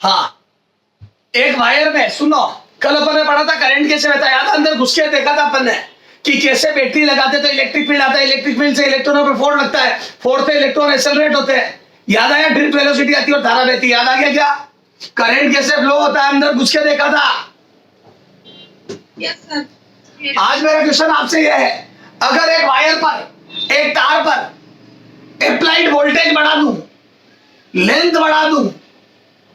हाँ, एक वायर में सुनो, कल अपन ने पढ़ा था करंट कैसे बहता है, याद है? अंदर घुस के देखा था अपन ने कि कैसे बैटरी लगाते तो इलेक्ट्रिक फील्ड आता है, इलेक्ट्रिक फील्ड से इलेक्ट्रॉनों पे फोर्स लगता है, फोर्स से इलेक्ट्रॉन एक्सेलरेट होते हैं। याद आया? ड्रिफ्ट वेलोसिटी आती है और धारा बहती है। याद आ गया क्या? करंट कैसे फ्लो होता है, अंदर घुस के देखा था। Yes sir. आज मेरा क्वेश्चन आपसे यह है, अगर एक वायर पर, एक तार पर अप्लाइड वोल्टेज बढ़ा दूं, लेंथ बढ़ा दूं,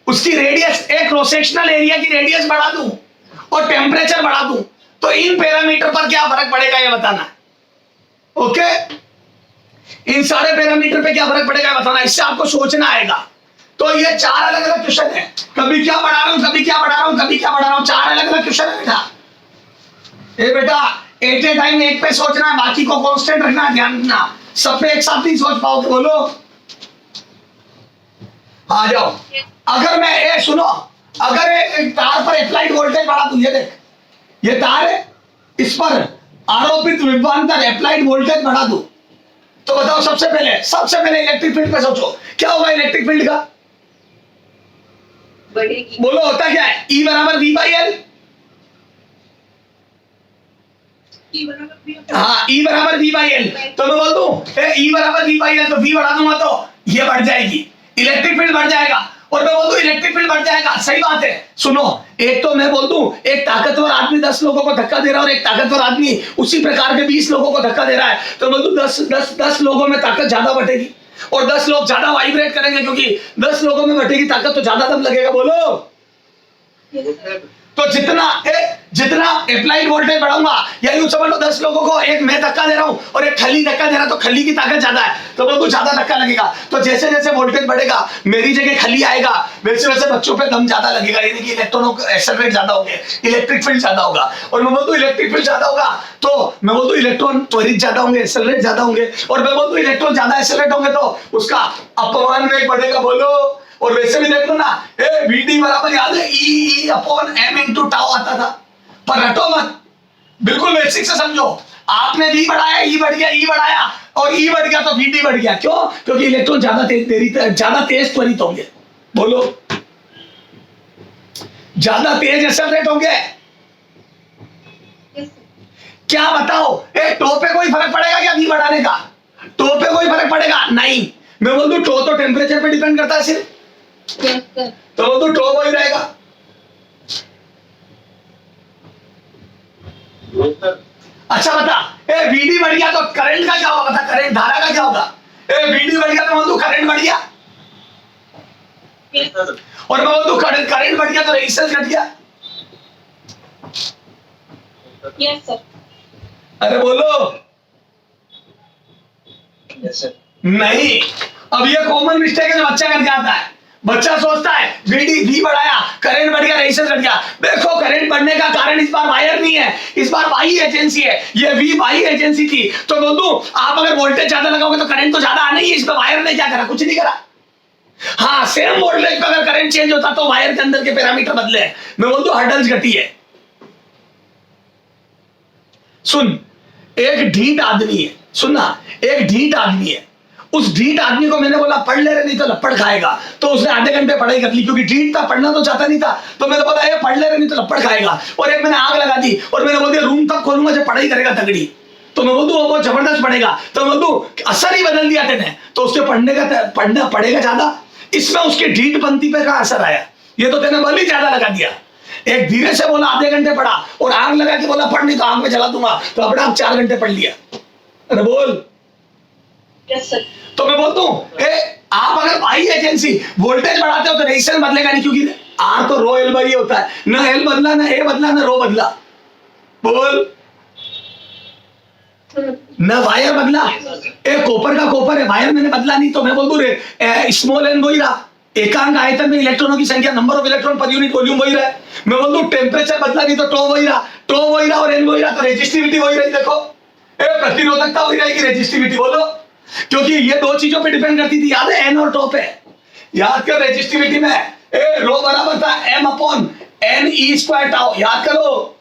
उसकी रेडियस, एक क्रॉस सेक्शनल एरिया की रेडियस बढ़ा दूं और टेम्परेचर बढ़ा दूं, तो इन पैरामीटर पर क्या फर्क पड़ेगा ये बताना है। ओके, इन सारे पैरामीटर पे क्या फर्क पड़ेगा बताना, इससे आपको सोचना आएगा। तो ये चार अलग अलग क्वेश्चन है, कभी क्या बढ़ा रहा हूं, कभी क्या बढ़ा रहा हूं, कभी क्या बढ़ा रहा हूं, चार अलग अलग क्वेश्चन है बेटा। ए बेटा, एट ए टाइम एक पे सोचना है, बाकी को कांस्टेंट रखना है, ध्यान रखना। सब पे एक साथ नहीं सोच पाओगे, बोलो आ जाओ। अगर मैं ए सुनो, अगर एक तार पर अप्लाइड वोल्टेज बढ़ा दूं, ये देख, ये तार है, इस पर आरोपित विभवांतर अप्लाइड वोल्टेज बढ़ा दूं, तो बताओ सबसे पहले इलेक्ट्रिक फील्ड पे सोचो, क्या होगा इलेक्ट्रिक फील्ड का? बढ़ेगी। बोलो होता क्या है? E बराबर V बाई L। हाँ, E बराबर V बाई L। तो मैं बोल दूं E बराबर V बाई L, तो V बढ़ा दूंगा तो ये बढ़ जाएगी, इलेक्ट्रिक फील्ड बढ़ जाएगा। और मैं बोल दूं इलेक्ट्रिक फील्ड बढ़ जाएगा, सही बात है। सुनो, एक तो मैं बोल दूं एक ताकतवर आदमी 10 लोगों को धक्का दे रहा है और एक ताकतवर आदमी उसी प्रकार के 20 लोगों को धक्का दे रहा है, तो मैं बोल दूं 10 लोगों में ताकत ज्यादा बटेगी और 10 लोग ज्यादा वाइब्रेट करेंगे, क्योंकि 10 लोगों में बटेगी ताकत तो ज्यादा दम लगेगा। बोलो, तो जितना अप्लाइड वोल्टेज बढ़ाऊंगा, या यूं समझ लो 10 लोगों को एक मैं धक्का दे रहा हूं और एक खली धक्का दे रहा, तो खली की ताकत ज्यादा है, तो बिल्कुल ज्यादा धक्का लगेगा। तो जैसे जैसे वोल्टेज बढ़ेगा, मेरी जगह खली आएगा, वैसे वैसे बच्चों पे दम ज्यादा लगेगा, यानी कि इलेक्ट्रॉनों का एक्सेलरेट ज्यादा होंगे, इलेक्ट्रिक फील्ड ज्यादा होगा। और मैं बोलूं इलेक्ट्रिक फील्ड ज्यादा होगा, तो मैं बोलूं इलेक्ट्रॉन त्वरित ज्यादा होंगे, एक्सेलरेट ज्यादा होंगे, और मैं बोलूं इलेक्ट्रॉन ज्यादा एक्सेलरेट होंगे तो उसका अपवहन वेग बढ़ेगा। बोलो, और वैसे भी देख लो ना, वीडी बराबर याद है e upon m into tau आता था, पर रटो मत, बिल्कुल बेसिक से समझो। आपने वी बढ़ाया, ई बढ़ गया, ई बढ़ाया और ई बढ़ गया तो वीडी बढ़ गया। क्यों? क्योंकि इलेक्ट्रॉन ज्यादा तेज त्वरित होंगे। बोलो, ज्यादा तेज एक्सेलरेट होंगे। क्या बताओ, टो पे कोई फर्क पड़ेगा क्या वी बढ़ाने का? टो पे कोई फर्क पड़ेगा नहीं। मैं बोल दूं टो तो टेम्परेचर पे डिपेंड करता है सिर्फ, तो वो तो टो वही रहेगा। अच्छा बता, वीडी बढ़ गया तो करंट का क्या होगा? बता, करंट धारा का क्या होगा? वीडी बढ़ गया तो मैं बोल करंट बढ़ गया, और मैं बोल करंट बढ़ गया तो रेजिस्टेंस घट गया। Yes sir. अरे बोलो नहीं। अब ये कॉमन मिस्टेक है जो बच्चा करके आता है। बच्चा सोचता है वी बढ़ाया, करंट बढ़ गया, रेजिस्टेंस घट गया। देखो, करंट बढ़ने का कारण इस बार वायर नहीं है, इस बार बाई एजेंसी है। ये वी बाई एजेंसी थी, तो बोल दूं आप अगर वोल्टेज ज्यादा लगाओगे तो करंट तो ज्यादा आना ही है। इस पर वायर ने क्या करा? कुछ नहीं करा। हाँ, सेम वोल्टेज पर अगर करंट चेंज होता तो वायर के अंदर के पैरामीटर बदले। मैं बोल दूं हर्डल्स घटी है। सुन, एक ढीठ आदमी है, सुनना, एक ढीठ आदमी है, उस ढीठ आदमी को मैंने बोला पढ़ ले रहे, नहीं तो लपड़ खाएगा, तो उसने आधे घंटे पढ़ाई कर ली, क्योंकि ढीठ था, पढ़ना तो चाहता नहीं था। तो मैंने बोला ये पढ़ ले रहे, नहीं तो लपड़ खाएगा। और एक मैंने आग लगा दी और मैंने बोल दिया रूम तक खोलूंगा जब पढ़ाई करेगा तगड़ी, तो मैं बोल दूं वो बहुत जबरदस्त पढ़ेगा। तो मैं बोल दूं असर ही बदल दिया तेने, तो उसके पढ़ना पड़ेगा ज्यादा। इसमें उसके ढीठपंथी पे का असर आया, ये तो तेने बल ही ज्यादा लगा दिया। एक धीरे से बोला आधे घंटे पढ़ा, और आग लगा के बोला पढ़ नहीं तो आग में जला दूंगा, तो अपने आप 4 घंटे पढ़ लिया। अरे बोल। Yes sir. तो मैं बोलता हूं आप अगर बाई एजेंसी वोल्टेज बढ़ाते हो तो रेजिस्टेंस बदलेगा नहीं, क्योंकि आर तो रो एल बाई होता है, ना एल बदला, ना ए बदला, ना रो बदला। बोल, ना वायर बदला। कॉपर का कॉपर है, वायर मैंने बदला नहीं, तो मैं बोल दूं स्मॉल एन वही रहा, एकांक आयतन में इलेक्ट्रॉनों की संख्या, number of electron per unit volume वही रहा। मैं बोल दूं टेम्परेचर बदला नहीं तो टो वही रहा और एन वही रहा, तो रेजिस्टिविटी वही रही। देखो, प्रतिरोधकता वही रहेगी, रेजिस्टिविटी। बोलो, क्योंकि ये दो चीजों पे डिपेंड करती थी, याद है, एन और टो पे। याद कर, रेजिस्टिविटी में रो बराबर था m upon n e square tau, याद करो।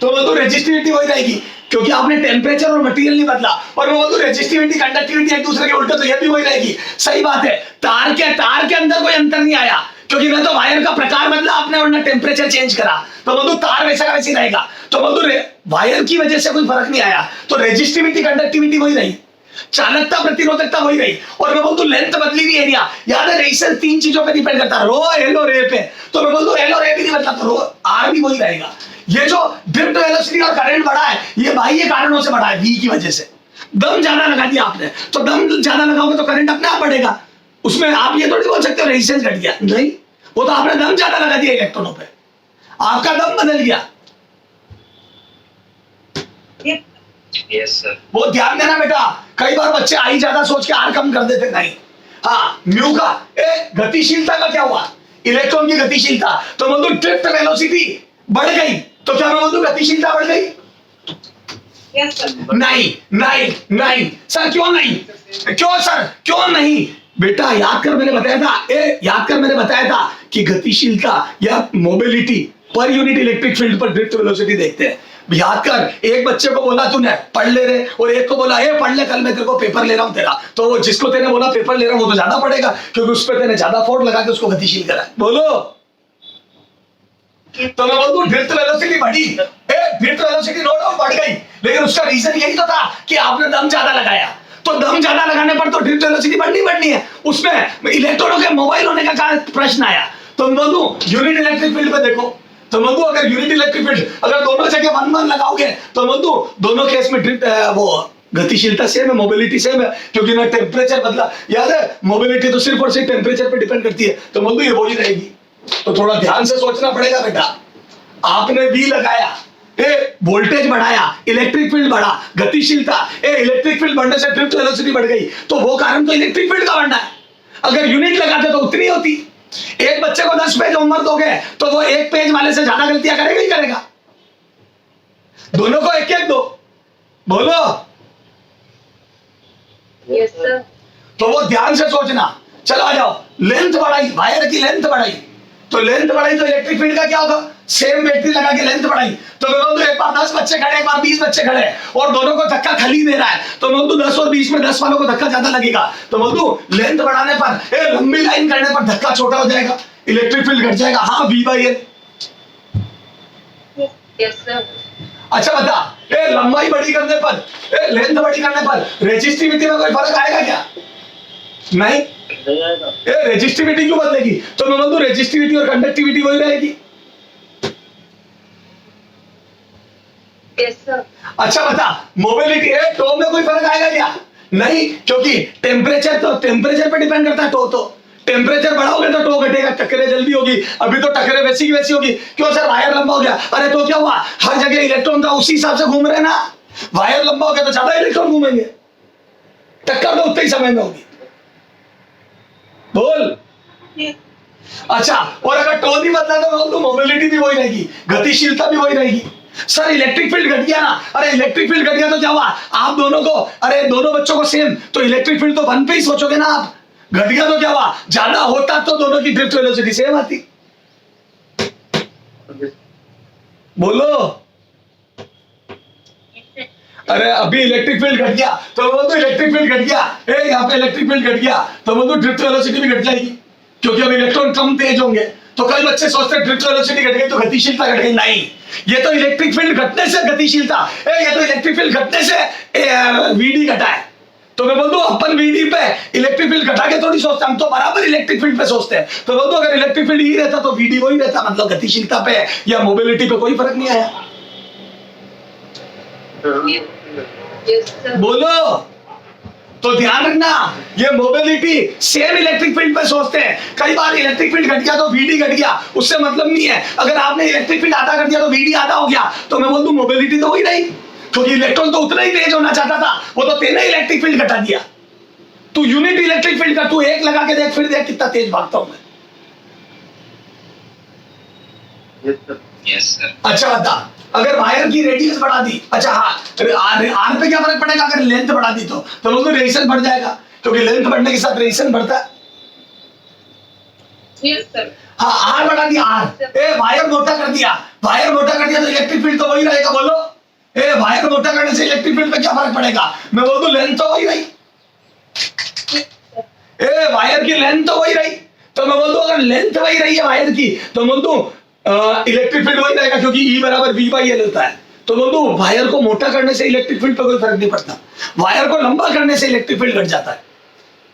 तो रेजिस्टिविटी वही रहेगी, क्योंकि आपने टेम्परेचर और मटेरियल नहीं बदला। और मैं बोलूं रेजिस्टिविटी कंडक्टिविटी एक दूसरे के उल्टे, तो ये भी वही रहेगी। सही बात है, तार के अंदर कोई अंतर नहीं आया, क्योंकि ना तो वायर का प्रकार बदला आपने और ना टेम्परेचर चेंज करा, तो बोलूं तार वैसा का वैसे ही रहेगा। तो बोलूं वायर की वजह से कोई फर्क नहीं आया, तो रेजिस्टिविटी कंडक्टिविटी वही रही, चालकता प्रतिरोधकता वही रही। और मैं बोलूं लेंथ बदली नहीं, एरिया याद है। रेजिस्टेंस 3 चीजों पे डिपेंड करता है, रो, एल और ए पे। तो मैं बोलूं एल और ए भी नहीं बदला, तो रो आर भी वही रहेगा। ये जो ड्रिफ्ट वेलोसिटी और करंट बढ़ा है, ये बाह्य कारणों से बढ़ा है, वी की वजह से। दम ज्यादा लगा दिया आपने, तो दम ज्यादा लगाओगे तो करंट अपने आप बढ़ेगा। उसमें आप ये थोड़ी बोल सकते हो रेजिस्टेंस घट गया, नहीं, वो तो आपने दम ज्यादा लगा दिया इलेक्ट्रॉनों पे, आपका दम बदल गया। Yes sir. वो ध्यान देना बेटा, कई बार बच्चे आई ज्यादा सोच के आर कम कर देते, नहीं। हाँ, म्यू का गतिशीलता का क्या हुआ, इलेक्ट्रॉन की गतिशीलता। तो बोल दो ड्रिफ्ट वेलोसिटी बढ़ गई, तो क्या मैं बोल दूं गतिशीलता बढ़ गई? Yes, sir. नहीं नहीं नहीं सर, क्यों नहीं? क्यों सर, क्यों नहीं? बेटा याद कर, मैंने बताया था, याद कर मैंने बताया था कि गतिशीलता या mobility per unit electric field पर ड्रिफ्ट वेलोसिटी देखते हैं। याद कर, एक बच्चे को बोला तूने पढ़ ले रे, और एक को बोला पढ़ ले, कल मैं तेरे को पेपर ले रहा हूं तेरा। तो वो जिसको तेने बोला पेपर ले रहा हूं वो तो ज्यादा पढ़ेगा, क्योंकि उस पर तेने ज्यादा फोर्स लगा के उसको गतिशील करा। बोलो, तो मैं बोलूं ड्रिफ्ट वेलोसिटी बढ़ी, ड्रिफ्ट वेलोसिटी नो डाउट बढ़ गई, लेकिन उसका रीजन यही तो था कि आपने दम ज्यादा लगाया। तो दम ज्यादा लगाने पर तो ड्रिफ्ट वेलोसिटी बढ़नी है, उसमें इलेक्ट्रॉनों के मोबाइल होने का प्रश्न आया। तो मैं बोलूं यूनिट इलेक्ट्रिक फील्ड पे देखो, तो मैं बोलूं अगर यूनिट इलेक्ट्रिक फील्ड अगर दोनों जगह 1 लगाओगे, तो मैं बोलूं दोनों केस में ड्रिफ्ट वो गतिशीलता सेम है, मोबिलिटी सेम है, क्योंकि ना टेम्परेचर बदला। याद है, मोबिलिटी तो सिर्फ और सिर्फ टेम्परेचर पे डिपेंड करती है, तो मैं बोलूं ये वही रहेगी। तो थोड़ा ध्यान से सोचना पड़ेगा बेटा। आपने वी लगाया, वोल्टेज बढ़ाया, इलेक्ट्रिक फील्ड बढ़ा, गतिशीलता, इलेक्ट्रिक फील्ड बढ़ने से ड्रिफ्ट वेलोसिटी बढ़ गई, तो वो कारण तो इलेक्ट्रिक फील्ड का बढ़ना है। अगर यूनिट लगाते तो उतनी होती। एक बच्चे को 10 पेज होमवर्क दोगे तो वो एक पेज वाले से ज्यादा गलतियां करेगा ही करेगा। दोनों को एक एक दो, बोलो। Yes, sir. तो वो ध्यान से सोचना। चलो आ जाओ, लेंथ बढ़ाई, वायर की लेंथ बढ़ाई, तो लेंथ बढ़ाई तो इलेक्ट्रिक फील्ड का क्या होगा? सेम बैटरी लगा के लेंथ बढ़ाई, तो मैं बोलूं एक बार 10 बच्चे खड़े, एक बार 20 बच्चे खड़े, और दोनों को धक्का खाली दे रहा है, तो मैं बोलूं 10 और 20 में 10 वालों को धक्का ज्यादा लगेगा। तो बोलूं लेंथ बढ़ाने पर, लंबी लाइन करने पर धक्का छोटा हो जाएगा, इलेक्ट्रिक फील्ड घट जाएगा। हाँ, V/L। Yes, sir. अच्छा बता, लंबाई बड़ी करने पर, लेंथ बड़ी करने पर रेजिस्टिविटी में कोई फर्क आएगा क्या? नहीं। रेजिस्टिविटी क्यों बदलेगी? तो मैं बोलूं रेजिस्टिविटी और कंडक्टिविटी वही रहेगी। Yes, sir. अच्छा बता, मोबिलिटी टो में कोई फर्क आएगा क्या? नहीं, क्योंकि टेम्परेचर पे डिपेंड करता है टो। तो टेम्परेचर बढ़ाओगे तो टो घटेगा, टक्करें जल्दी होगी। अभी तो टक्करें वैसी की वैसी होगी। क्यों सर, वायर लंबा हो गया? अरे तो क्या हुआ, हर जगह इलेक्ट्रॉन का उसी हिसाब से घूम रहे ना। वायर लंबा हो गया तो ज्यादा इलेक्ट्रॉन घूमेंगे, टक्कर तो उतने ही समय में होगी। बोल। Yes. अच्छा, और अगर टो नहीं बदला तो मोबिलिटी भी वही रहेगी, गतिशीलता भी वही रहेगी। सर इलेक्ट्रिक फील्ड घट गया ना, अरे इलेक्ट्रिक फील्ड घट गया तो क्या हुआ? आप दोनों को, अरे दोनों बच्चों को सेम, तो इलेक्ट्रिक फील्ड तो 1 पे ही सोचोगे ना आप। घट गया तो क्या हुआ? ज्यादा होता तो दोनों की ड्रिफ्ट वेलोसिटी सेम आती। बोलो। अरे अभी इलेक्ट्रिक फील्ड घट गया तो वो तो इलेक्ट्रिक फील्ड घट गया, यहाँ पे इलेक्ट्रिक फील्ड घट गया तो वो तो ड्रिफ्ट वेलोसिटी भी घट जाएगी, क्योंकि अब इलेक्ट्रॉन कम तेज होंगे। तो कई बच्चे सोचते हैं ड्रिफ्ट वेलोसिटी घट गई तो गतिशीलता घट गई। नहीं, ये तो इलेक्ट्रिक फील्ड घटने से गतिशीलता, ये तो इलेक्ट्रिक फील्ड घटने से वीडी घटा है। तो मैं बोल दूं अपन वीडी पे इलेक्ट्रिक फील्ड घटा के थोड़ी सोचते, हम तो बराबर इलेक्ट्रिक फील्ड पे सोचते हैं। तो बोल दो अगर इलेक्ट्रिक फील्ड ही रहता तो वीडी वही रहता, मतलब गतिशीलता पे या मोबिलिटी पे कोई फर्क नहीं आया। Yes, sir. बोलो। तो ध्यान रखना, ये मोबिलिटी सेम इलेक्ट्रिक फील्ड पे सोचते हैं। कई बार इलेक्ट्रिक फील्ड घट गया तो वीडी घट गया, उससे मतलब नहीं है। अगर आपने इलेक्ट्रिक फील्ड आधा कर दिया तो वीडी आधा हो गया, तो मैं बोल दूं मोबिलिटी तो वही रही, क्योंकि इलेक्ट्रॉन तो उतना ही तेज होना चाहता था, वो तो तेने इलेक्ट्रिक फील्ड घटा दिया। तू यूनिट इलेक्ट्रिक फील्ड का तू एक लगा के देख, फिर देख कितना तेज भागता हूं मैं। Yes sir. अच्छा बता, अगर वायर की रेडियस बढ़ा दी, अच्छा हाँ, आर पे क्या फर्क पड़ेगा अगर लेंथ बढ़ा दी? तो बोलो रेडिएशन बढ़ जाएगा, क्योंकि लेंथ बढ़ने के साथ रेडिएशन बढ़ता है। Yes, sir. हाँ, आर बढ़ा दिया, आर वायर मोटा कर दिया, वायर मोटा कर दिया तो इलेक्ट्रिक फील्ड तो वही रहेगा। बोलो, वायर मोटा करने से इलेक्ट्रिक फील्ड पे क्या फर्क पड़ेगा? मैं बोल दूं लेंथ तो वही रही, वायर की लेंथ तो वही रही, तो मैं बोल दूं अगर लेंथ वही रही है वायर की तो बोल दूं इलेक्ट्रिक फील्ड वही रहेगा, क्योंकि E बराबर V बाई L होता है। तो बोल दूं वायर को मोटा करने से इलेक्ट्रिक फील्ड पे कोई फर्क नहीं पड़ता, वायर को लंबा करने से इलेक्ट्रिक फील्ड घट जाता है।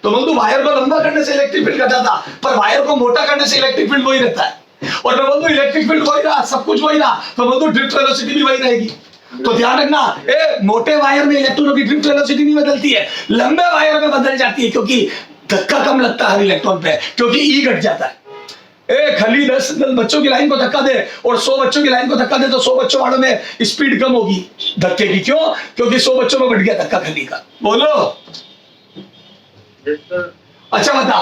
तो बोल दूं वायर को लंबा करने से इलेक्ट्रिक फील्ड घट जाता, पर वायर को मोटा करने से इलेक्ट्रिक फील्ड वही रहता है। और मैं बोल दूं इलेक्ट्रिक फील्ड वही रहा, सब कुछ वही रहा, तो बोल दूं ड्रिफ्ट वेलोसिटी भी वही रहेगी। तो ध्यान रखना, मोटे वायर में इलेक्ट्रॉनों की ड्रिफ्ट वेलोसिटी नहीं बदलती है, लंबे वायर में बदल जाती है, क्योंकि धक्का कम लगता है हर इलेक्ट्रॉन पे, क्योंकि ई घट जाता है। खाली 10 बच्चों की लाइन को धक्का दे और 100 बच्चों की लाइन को धक्का दे तो 100 बच्चों वालों में स्पीड कम होगी धक्के की। क्यों? क्योंकि 100 बच्चों में बढ़ गया धक्का खली का। बोलो। अच्छा बता,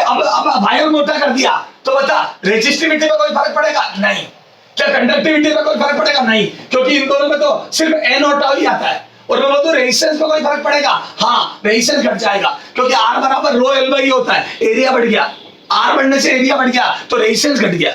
अब वायर मोटा कर दिया तो बता रेजिस्टिविटी में कोई फर्क पड़ेगा? नहीं। क्या कंडक्टिविटी में कोई फर्क पड़ेगा? नहीं, क्योंकि इन दोनों में तो सिर्फ N और टाउ ही आता है। और मैं बोलूं रेजिस्टेंस में कोई फर्क पड़ेगा? हाँ, रेजिस्टेंस घट जाएगा, क्योंकि R बराबर रो L बाई होता है, एरिया बढ़ गया, R बढ़ने से एरिया बढ़ गया तो रेजिस्टेंस घट गया।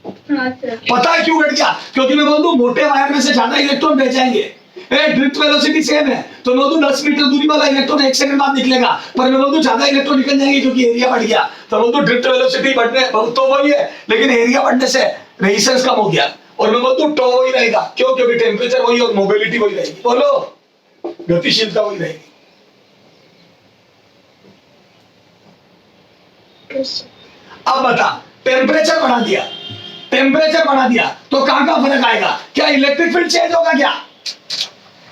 पता है क्यों घट गया? क्योंकि मैं बोल दूं मोटे वायर में से ज्यादा इलेक्ट्रॉन भेज जाएंगे। ड्रिफ्ट वेलोसिटी सेम है, तो मैं बोल दूं 10 मीटर दूरी वाला इलेक्ट्रॉन 1 सेकंड बाद निकलेगा, पर मैं बोल दूं ज्यादा इलेक्ट्रॉन निकल जाएंगे क्योंकि एरिया बढ़ गया। तो बोल दूं ड्रिफ्ट वेलोसिटी बढ़ने तो वही है, लेकिन एरिया बढ़ने से रेजिस्टेंस कम हो गया। और मैं बोल दूं टॉ वही रहेगा। क्यों? क्योंकि टेम्परेचर वही और मोबिलिटी वही रहेगी। बोलो, गतिशीलता वही रहेगी। अब बता, टेम्परेचर बढ़ा दिया, टेम्परेचर बढ़ा दिया तो कहां का फर्क आएगा? क्या इलेक्ट्रिक फील्ड चेंज होगा?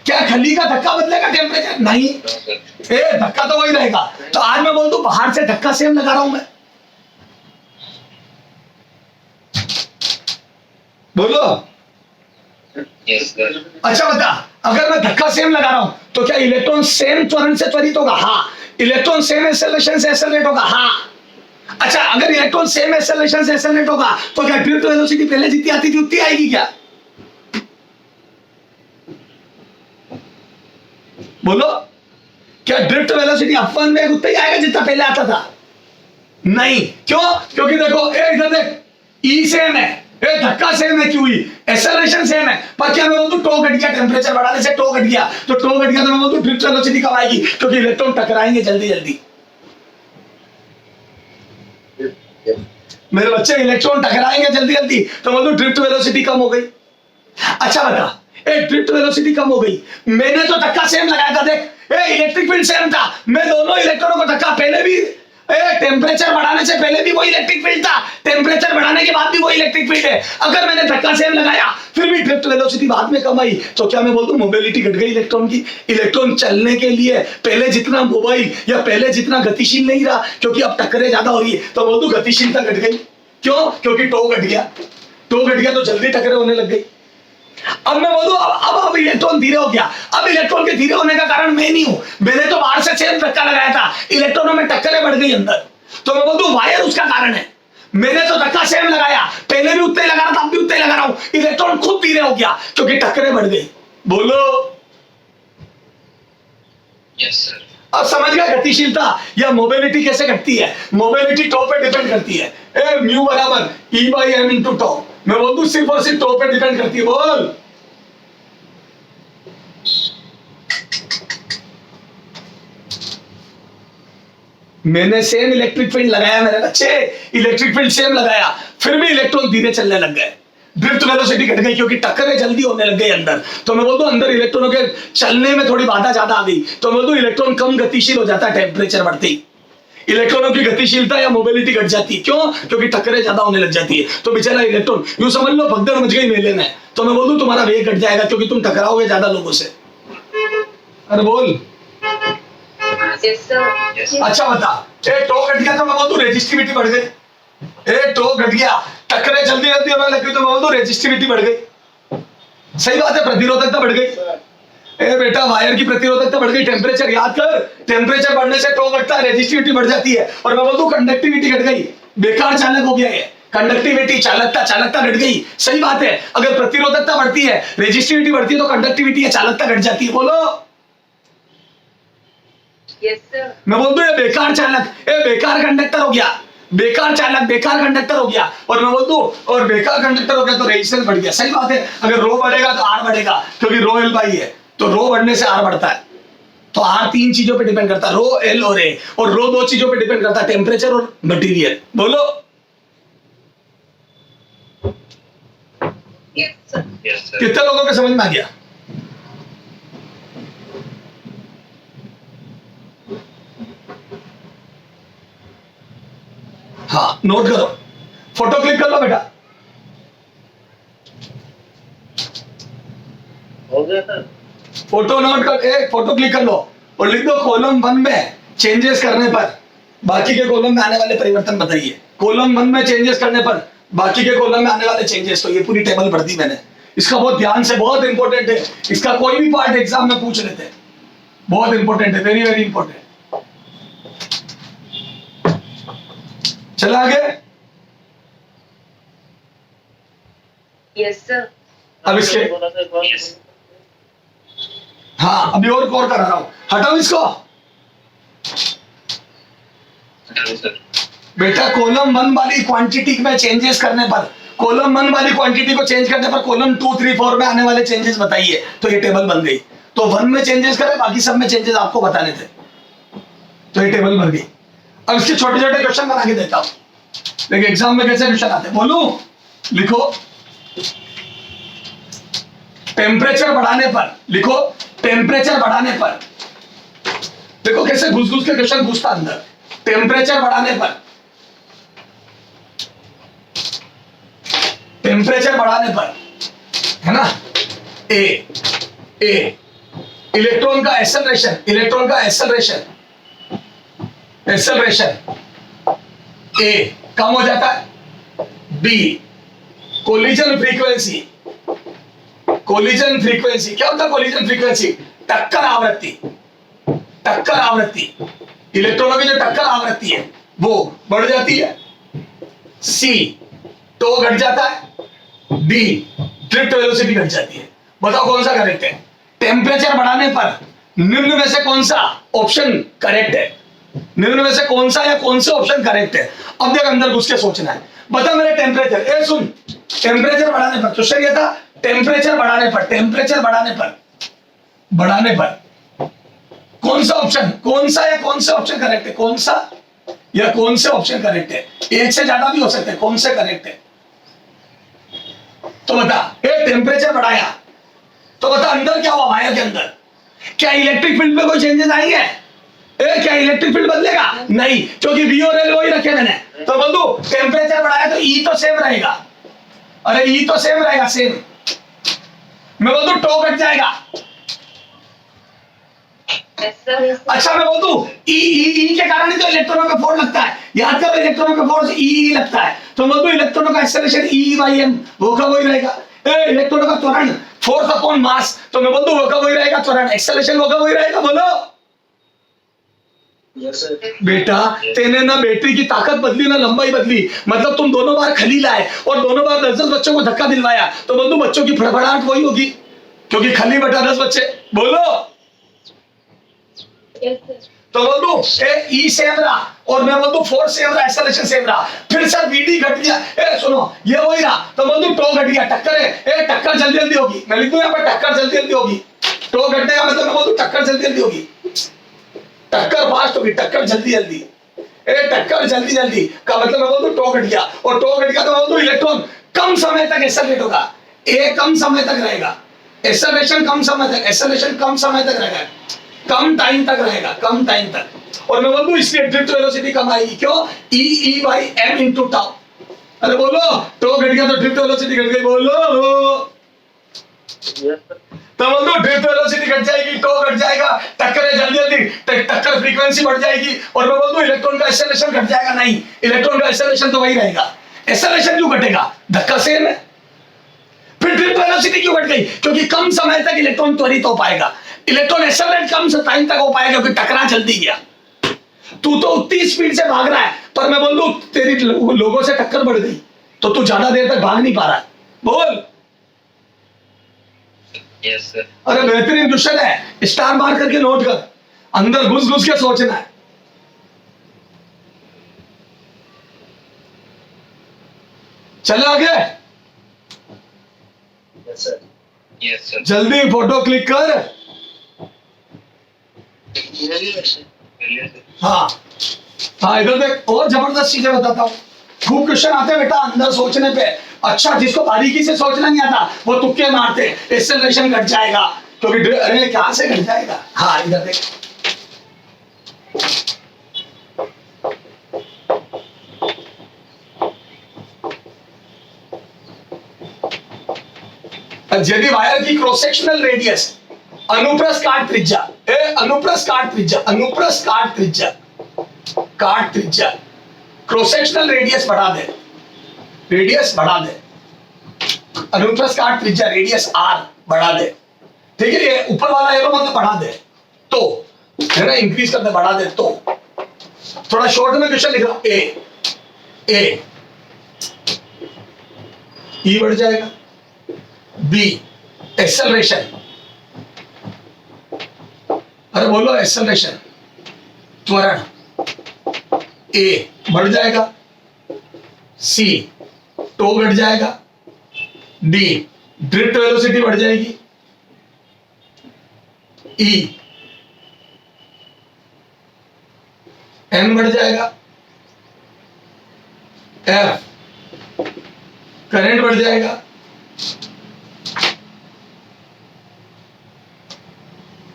क्या खली का धक्का बदलेगा टेम्परेचर? नहीं, धक्का तो वही रहेगा। तो आज मैं बोल दूं बाहर से धक्का सेम लगा रहा हूं मैं। बोलो। अच्छा बता, अगर मैं धक्का सेम लगा रहा हूं तो क्या इलेक्ट्रॉन सेम त्वरण से त्वरित होगा? हाँ। इलेक्ट्रॉन सेम एक्सेलरेशन से एक्सेलरेट होगा? हाँ। अच्छा, अगर इलेक्ट्रॉन सेम एक्सेलरेशन से एक्सेलरेट होगा तो क्या ड्रिफ्ट वेलोसिटी पहले जितनी आती थी उतनी आएगी क्या? बोलो, क्या ड्रिफ्ट वेलोसिटी अपवन में उतना ही आएगा जितना पहले आता था? नहीं। क्यों? क्योंकि देखो इधर देख, ई सेम है, धक्का सेम है, क्यों? एक्सेलरेशन सेम है, पर क्या मैं बोलूं टो घट गया, टेम्परेचर बढ़ाने से टो घट गया, तो टो घट गया तो मैं बोलूं ड्रिफ्ट वेलोसिटी कम आएगी, क्योंकि इलेक्ट्रॉन टकराएंगे जल्दी जल्दी। मेरे बच्चे इलेक्ट्रॉन टकराएंगे जल्दी जल्दी तो बोलूं ड्रिफ्ट वेलोसिटी कम हो गई। अच्छा बता, ड्रिफ्ट वेलोसिटी कम हो गई, मैंने तो धक्का सेम लगाया था, देख इलेक्ट्रिक फील्ड सेम था, मैं दोनों इलेक्ट्रॉनों को धक्का पहले भी टेम्परेचर बढ़ाने से पहले भी वही इलेक्ट्रिक फील्ड था, टेम्परेचर बढ़ाने के बाद भी वही इलेक्ट्रिक फील्ड है। अगर मैंने धक्का सेम लगाया फिर भी ड्रिफ्ट वेलोसिटी बाद में कम आई तो क्या मैं बोल दूं मोबिलिटी घट गई इलेक्ट्रॉन की? इलेक्ट्रॉन चलने के लिए पहले जितना मोबाइल या पहले जितना गतिशील नहीं रहा, क्योंकि अब टक्करें ज्यादा हो रही है, तो बोल दूं गतिशीलता घट गई। क्यों? क्योंकि टो घट गया, टो घट गया तो जल्दी टक्करें होने लग गई। अब मैं बोलूं अब इलेक्ट्रॉन धीरे हो गया। अब इलेक्ट्रॉन के धीरे होने का कारण मैं नहीं हूं, मैंने तो बाहर से सेम धक्का लगाया था, इलेक्ट्रॉनों में टक्करें बढ़ गई अंदर, तो मैं बोलूं वायर उसका कारण है। मैंने तो धक्का सेम लगाया, पहले भी उतना ही लगा रहा था, अब भी उतना ही लगा रहा हूं, इलेक्ट्रॉन खुद धीरे हो गया क्योंकि टक्करें बढ़ गई। बोलो। Yes sir. अब समझ गया गतिशीलता या मोबिलिटी कैसे घटती है? मोबिलिटी टो पे डिपेंड करती है, म्यू बराबर E by M into tau. मैं बोल दूं सिर्फ और सिर्फ टो पे डिपेंड करती है। बोल। मैंने सेम इलेक्ट्रिक फील्ड लगाया, मेरे बच्चे इलेक्ट्रिक फील्ड सेम लगाया, फिर भी इलेक्ट्रॉन धीरे चलने लग गए, ड्रिफ्ट वेलोसिटी घट गई क्योंकि टक्करें जल्दी होने लग गई अंदर। तो मैं बोलता हूं अंदर इलेक्ट्रॉनों के चलने में थोड़ी बाधा ज्यादा आ गई, तो मैं बोलता हूं इलेक्ट्रॉन कम गतिशील हो जाता है टेम्परेचर बढ़ते ही, इलेक्ट्रॉनों की गतिशीलता या मोबिलिटी घट जाती है। क्यों? क्योंकि टक्करें ज्यादा होने लग जाती है, तो बेचारा इलेक्ट्रॉन यूं समझ लो भगदड़ मच गई मेले में, तो मैं बोल दूं तुम्हारा वेग घट जाएगा क्योंकि तुम टकराओगे ज्यादा लोगों से। अरे बोल। अच्छा बता, टो घट गया तो मैं बोल दूं रेजिस्टिविटी बढ़ गई, टो घट गया, टक्करें जल्दी जल्दी होने लगी तो मैं बोल दूं रेजिस्टिविटी बढ़ गई। सही बात है, प्रतिरोधकता बढ़ गई। बेटा वायर की प्रतिरोधकता बढ़ गई, टेम्परेचर याद कर, टेम्परेचर बढ़ने से टो घटता है, रेजिस्टिविटी बढ़ जाती है। और मैं बोल दूं कंडक्टिविटी घट गई, बेकार चालक हो गया है, कंडक्टिविटी चालकता घट गई। सही बात है, अगर प्रतिरोधकता बढ़ती है, रेजिस्टिविटी बढ़ती है तो कंडक्टिविटी या चालकता घट जाती है। बोलो। Yes sir. मैं बोल दूं ये बेकार चालक, बेकार कंडक्टर हो गया, बेकार चालक, बेकार कंडक्टर हो गया। और मैं बोल दूं, और बेकार कंडक्टर हो गया तो रेजिस्टेंस बढ़ गया। सही बात है, अगर रो बढ़ेगा तो आर बढ़ेगा, क्योंकि रो एल बाई है, तो रो बढ़ने से आर बढ़ता है। तो आर तीन चीजों पे डिपेंड करता है, रो एल और ए, और रो दो चीजों पे डिपेंड करता है, टेम्परेचर और मटेरियल। बोलो। Yes, sir. Yes, sir. कितने लोगों को समझ में आ गया? हाँ, नोट करो, फोटो क्लिक कर लो बेटा। हो गया सर। फोटो नोट कर, एक फोटो क्लिक कर लो और लिख दो कॉलम 1 में चेंजेस करने पर बाकी के कॉलम में आने वाले परिवर्तन बताइए। कॉलम 1 में चेंजेस करने पर बाकी के कॉलम में आने वाले चेंजेस। तो ये पूरी टेबल भर दी मैंने। इसका बहुत ध्यान से, बहुत इंपॉर्टेंट है, इसका कोई भी पार्ट एग्जाम में पूछ लेते हैं, बहुत इंपॉर्टेंट है, वेरी वेरी इंपॉर्टेंट। चला आगे। Yes, sir. अब इसके, Yes. हाँ अभी और करा रहा हूं, हटाओ इसको हेलो सर। बेटा। कॉलम 1 वाली क्वांटिटी में चेंजेस करने पर, कॉलम 1 वाली क्वांटिटी को चेंज करने पर कॉलम 2, 3, 4 में आने वाले चेंजेस बताइए। तो ये टेबल बन गई। तो 1 में चेंजेस करें, बाकी सब में चेंजेस आपको बताने थे, तो ये टेबल बन गई। अब इसके छोटे छोटे क्वेश्चन बना के देता हूं, देखिए एग्जाम में कैसे क्वेश्चन आते हैं। बोलूं, लिखो टेम्परेचर बढ़ाने पर, लिखो टेम्परेचर बढ़ाने पर, देखो कैसे घुस घुस के क्वेश्चन घुसता अंदर। टेम्परेचर बढ़ाने पर, टेम्परेचर बढ़ाने पर, है ना, ए इलेक्ट्रॉन का एक्सेलरेशन, इलेक्ट्रॉन का एक्सेलरेशन, एक्सेलरेशन ए कम हो जाता है। B collision frequency, collision frequency क्या होता है? कोलिजन फ्रीक्वेंसी टक्कर आवृत्ति, टक्कर आवृत्ति, इलेक्ट्रॉनों की जो टक्कर आवृत्ति है वो बढ़ जाती है। सी टो घट जाता है। डी ड्रिफ्ट वेलोसिटी घट जाती है। बताओ कौन सा करेक्ट है? टेम्परेचर बढ़ाने पर निम्न में से कौन सा ऑप्शन करेक्ट है? निम्न में से कौन सा या कौन से ऑप्शन करेक्ट है? अब देख अंदर घुस के सोचना है। बता मेरे टेम्परेचर, ए सुन, टेम्परेचर बढ़ाने पर, क्वेश्चन ये था टेम्परेचर बढ़ाने पर, टेम्परेचर बढ़ाने पर कौन सा ऑप्शन, कौन सा या कौन से ऑप्शन करेक्ट है? कौन सा या कौन से ऑप्शन करेक्ट है? एक से ज्यादा भी हो सकते हैं, कौन से करेक्ट है? तो बता, ए टेम्परेचर बढ़ाया तो बता अंदर क्या हुआ? वायर के अंदर क्या इलेक्ट्रिक फील्ड में कोई चेंजेस आएंगे? क्या इलेक्ट्रिक फील्ड बदलेगा? नहीं, क्योंकि वी और एल वही रखे मैंने। तो बोल दो टेम्परेचर बढ़ाया तो ई तो सेम रहेगा। अरे ई तो सेम रहेगा, सेम। मैं बोल दूं टो घट जाएगा। Yes, sir. अच्छा मैं बोल दूं ई के कारण ही तो इलेक्ट्रॉनों का फोर्स लगता है। याद करो इलेक्ट्रॉनों का फोर्स ई लगता है। तो बोल दूं इलेक्ट्रॉनों का एक्सेलरेशन ई बाई एम वो का वही रहेगा। इलेक्ट्रॉनों का त्वरण फोर्स अपॉन मास, तो मैं बोल दूं वो का वही रहेगा, त्वरण एक्सेलरेशन वो का वही रहेगा। बोलो यस सर। बेटा, तेने ना बैटरी की ताकत बदली ना लंबाई बदली, मतलब तुम दोनों बार खली लाए और दोनों बार 10-10 बच्चों को धक्का दिलवाया, तो बोल दो बच्चों की फड़फड़ाहट वही होगी, क्योंकि खली बटा 10 बच्चे। बोलो। Yes, sir. तो बोल दो ई सेम रहा और मैं बोल दूं फोर्स सेम रहा, एक्सेलरेशन सेम रहा। फिर सर वीडी घट गया, सुनो ये वही रहा, तो बोल दूं टो घट गया। टक्कर है, टक्कर जल्दी जल्दी होगी। मैं लिख दूं यहाँ पर टक्कर जल्दी जल्दी होगी। टो घटने का मतलब मैं बोल दूं टक्कर जल्दी जल्दी होगी, टक्कर फास्ट होगी, टक्कर जल्दी जल्दी। टक्कर जल्दी जल्दी का मतलब मैं बोल दूं टो घट गया, और टो घट गया तो बोल दूं इलेक्ट्रॉन कम समय तक एक्सेलरेट होगा। ए कम समय तक रहेगा, एक्सेलरेशन कम समय तक, एक्सेलरेशन कम समय तक रहेगा, कम टाइम तक रहेगा, कम टाइम तक। और मैं बोल दूं इसलिए ड्रिफ्ट वेलोसिटी कम आएगी। क्यों? ई बाई एम इंटू टाउ। अरे बोलो टो घट गया तो ड्रिफ्ट वेलोसिटी घट गई। बोलो यस सर। तो बोल दो ड्रिफ्ट वेलोसिटी घट जाएगी, टो घट जाएगा, टक्कर है जल्दी जल्दी, टक्कर फ्रीक्वेंसी बढ़ जाएगी। और मैं बोल दूं इलेक्ट्रॉन का एक्सेलरेशन घट जाएगा। नहीं, इलेक्ट्रॉन का एक्सेलरेशन तो वही रहेगा। एक्सेलरेशन क्यों घटेगा? धक्का सेम है। फिर ड्रिफ्ट वेलोसिटी क्यों घट गई? क्योंकि कम समय तक इलेक्ट्रॉन त्वरित हो पाएगा। इलेक्ट्रॉन एक्सेलरेट कम टाइम तक हो पाएगा क्योंकि टकरा जल्दी गया। तू तो उतनी स्पीड से भाग रहा है, पर मैं बोल दूं तेरी लोगों से टक्कर बढ़ गई तो तू ज्यादा देर तक भाग नहीं पा रहा है। बोल। Yes sir. अरे बेहतरीन क्वेश्चन है, स्टार मार करके नोट कर, अंदर घुस घुस के सोचना है। चले आगे, Yes, sir. Yes, sir. जल्दी फोटो क्लिक कर। Yes, sir. हाँ हाँ, इधर देख, और जबरदस्त चीजें बताता हूँ। खूब क्वेश्चन आते हैं बेटा अंदर सोचने पे। अच्छा, जिसको बारीकी से सोचना नहीं आता वो तुक्के मारते, एक्सेलरेशन घट जाएगा क्योंकि अरे कहाँ से घट जाएगा। हाँ इधर देख, यदि वायर की क्रॉस सेक्शनल रेडियस अनुप्रस्थ काट त्रिज्या, अनुप्रस्थ काट त्रिज्या, अनुप्रस्थ काट त्रिज्या, काट त्रिज्या, क्रॉस सेक्शनल रेडियस बढ़ा दे, रेडियस बढ़ा दे, अनुप्रस्थ काट त्रिज्या रेडियस आर बढ़ा दे, ठीक है। ये ऊपर वाला एरो मतलब बढ़ा दे तो, है ना, इंक्रीज कर दे, बढ़ा दे तो। थोड़ा शॉर्ट में क्वेश्चन लिख रहा हूं, ए ई बढ़ जाएगा, बी एक्सेलरेशन, अरे बोलो एक्सेलरेशन, त्वरण, ए बढ़ जाएगा, सी टो घट जाएगा, डी ड्रिफ्ट वेलोसिटी बढ़ जाएगी, ई एम बढ़ जाएगा, एफ करंट बढ़ जाएगा,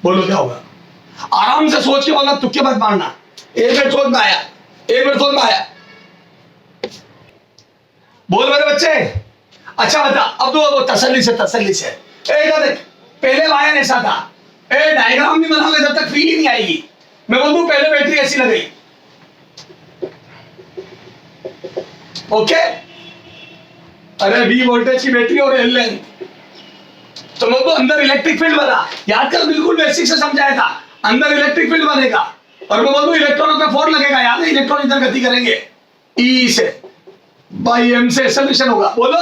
बोलो क्या होगा। आराम से सोच के बोलना, तुक्के मत मारना। एक मिनट सोच में आया, एक मिनट सोच में आया, बोल मेरे बच्चे। अच्छा बता, अब तो वो तसल्ली से इधर देख, पहले वायर ऐसा था, डायग्राम नहीं बनाओगे जब तक फील ही नहीं आएगी। मैं बोल दूं पहले बैटरी ऐसी लगी, ओके, अरे वी वोल्टेज की बैटरी और एल लेंथ, तो मैं तो अंदर इलेक्ट्रिक फील्ड बना, याद कर, बिल्कुल बेसिक से समझाया था, अंदर इलेक्ट्रिक फील्ड बनेगा और मैं बोलूं इलेक्ट्रॉनों पे फोर्स लगेगा, याद है, इलेक्ट्रॉन इधर गति करेंगे, ई से बाई एम से एक्सेलरेशन होगा, बोलो।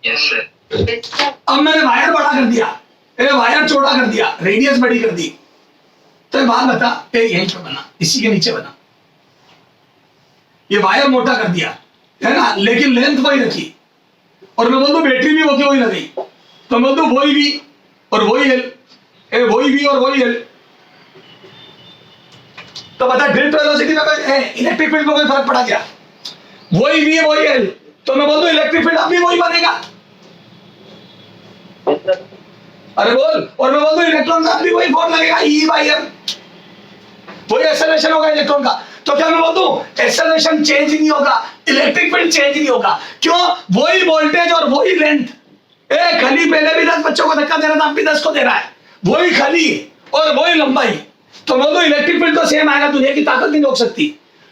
Yes, sir. Yes, sir. अब मैंने वायर बड़ा कर दिया, वायर छोटा कर दिया, रेडियस बड़ी कर दी, तो ये बात बता, यहीं पे बना, इसी के नीचे बना, ये वायर मोटा कर दिया, है ना, लेकिन लेंथ वही रखी, और मैं बोलूं बैटरी भी होगी वही लगी, तो मैं बोलूं वही भी और वही एल, वही भी और वही एल, तो बता ड्रिफ्ट वेलोसिटी में कोई इलेक्ट्रिक फील्ड में कोई फर्क पड़ा क्या? वही भी वही एल, तो मैं बोल दूं इलेक्ट्रिक फील्ड अब भी वही बनेगा, अरे बोल, और मैं बोल दूं इलेक्ट्रॉन का अब भी वही फोर्स लगेगा, ई बाई एम, वही एक्सेलरेशन होगा इलेक्ट्रॉन का, तो क्या मैं बोल दूं एक्सेलरेशन चेंज नहीं होगा, इलेक्ट्रिक फील्ड चेंज नहीं होगा, क्यों? वही वोल्टेज और वही लेंथ, खली पहले भी 10 बच्चों को धक्का दे रहा था, अब भी 10 को दे रहा है, वही खली और वही लंबाई, तो बोल दो इलेक्ट्रिक फील्ड तो सेम आएगा, दुनिया की ताकत नहीं रोक सकती,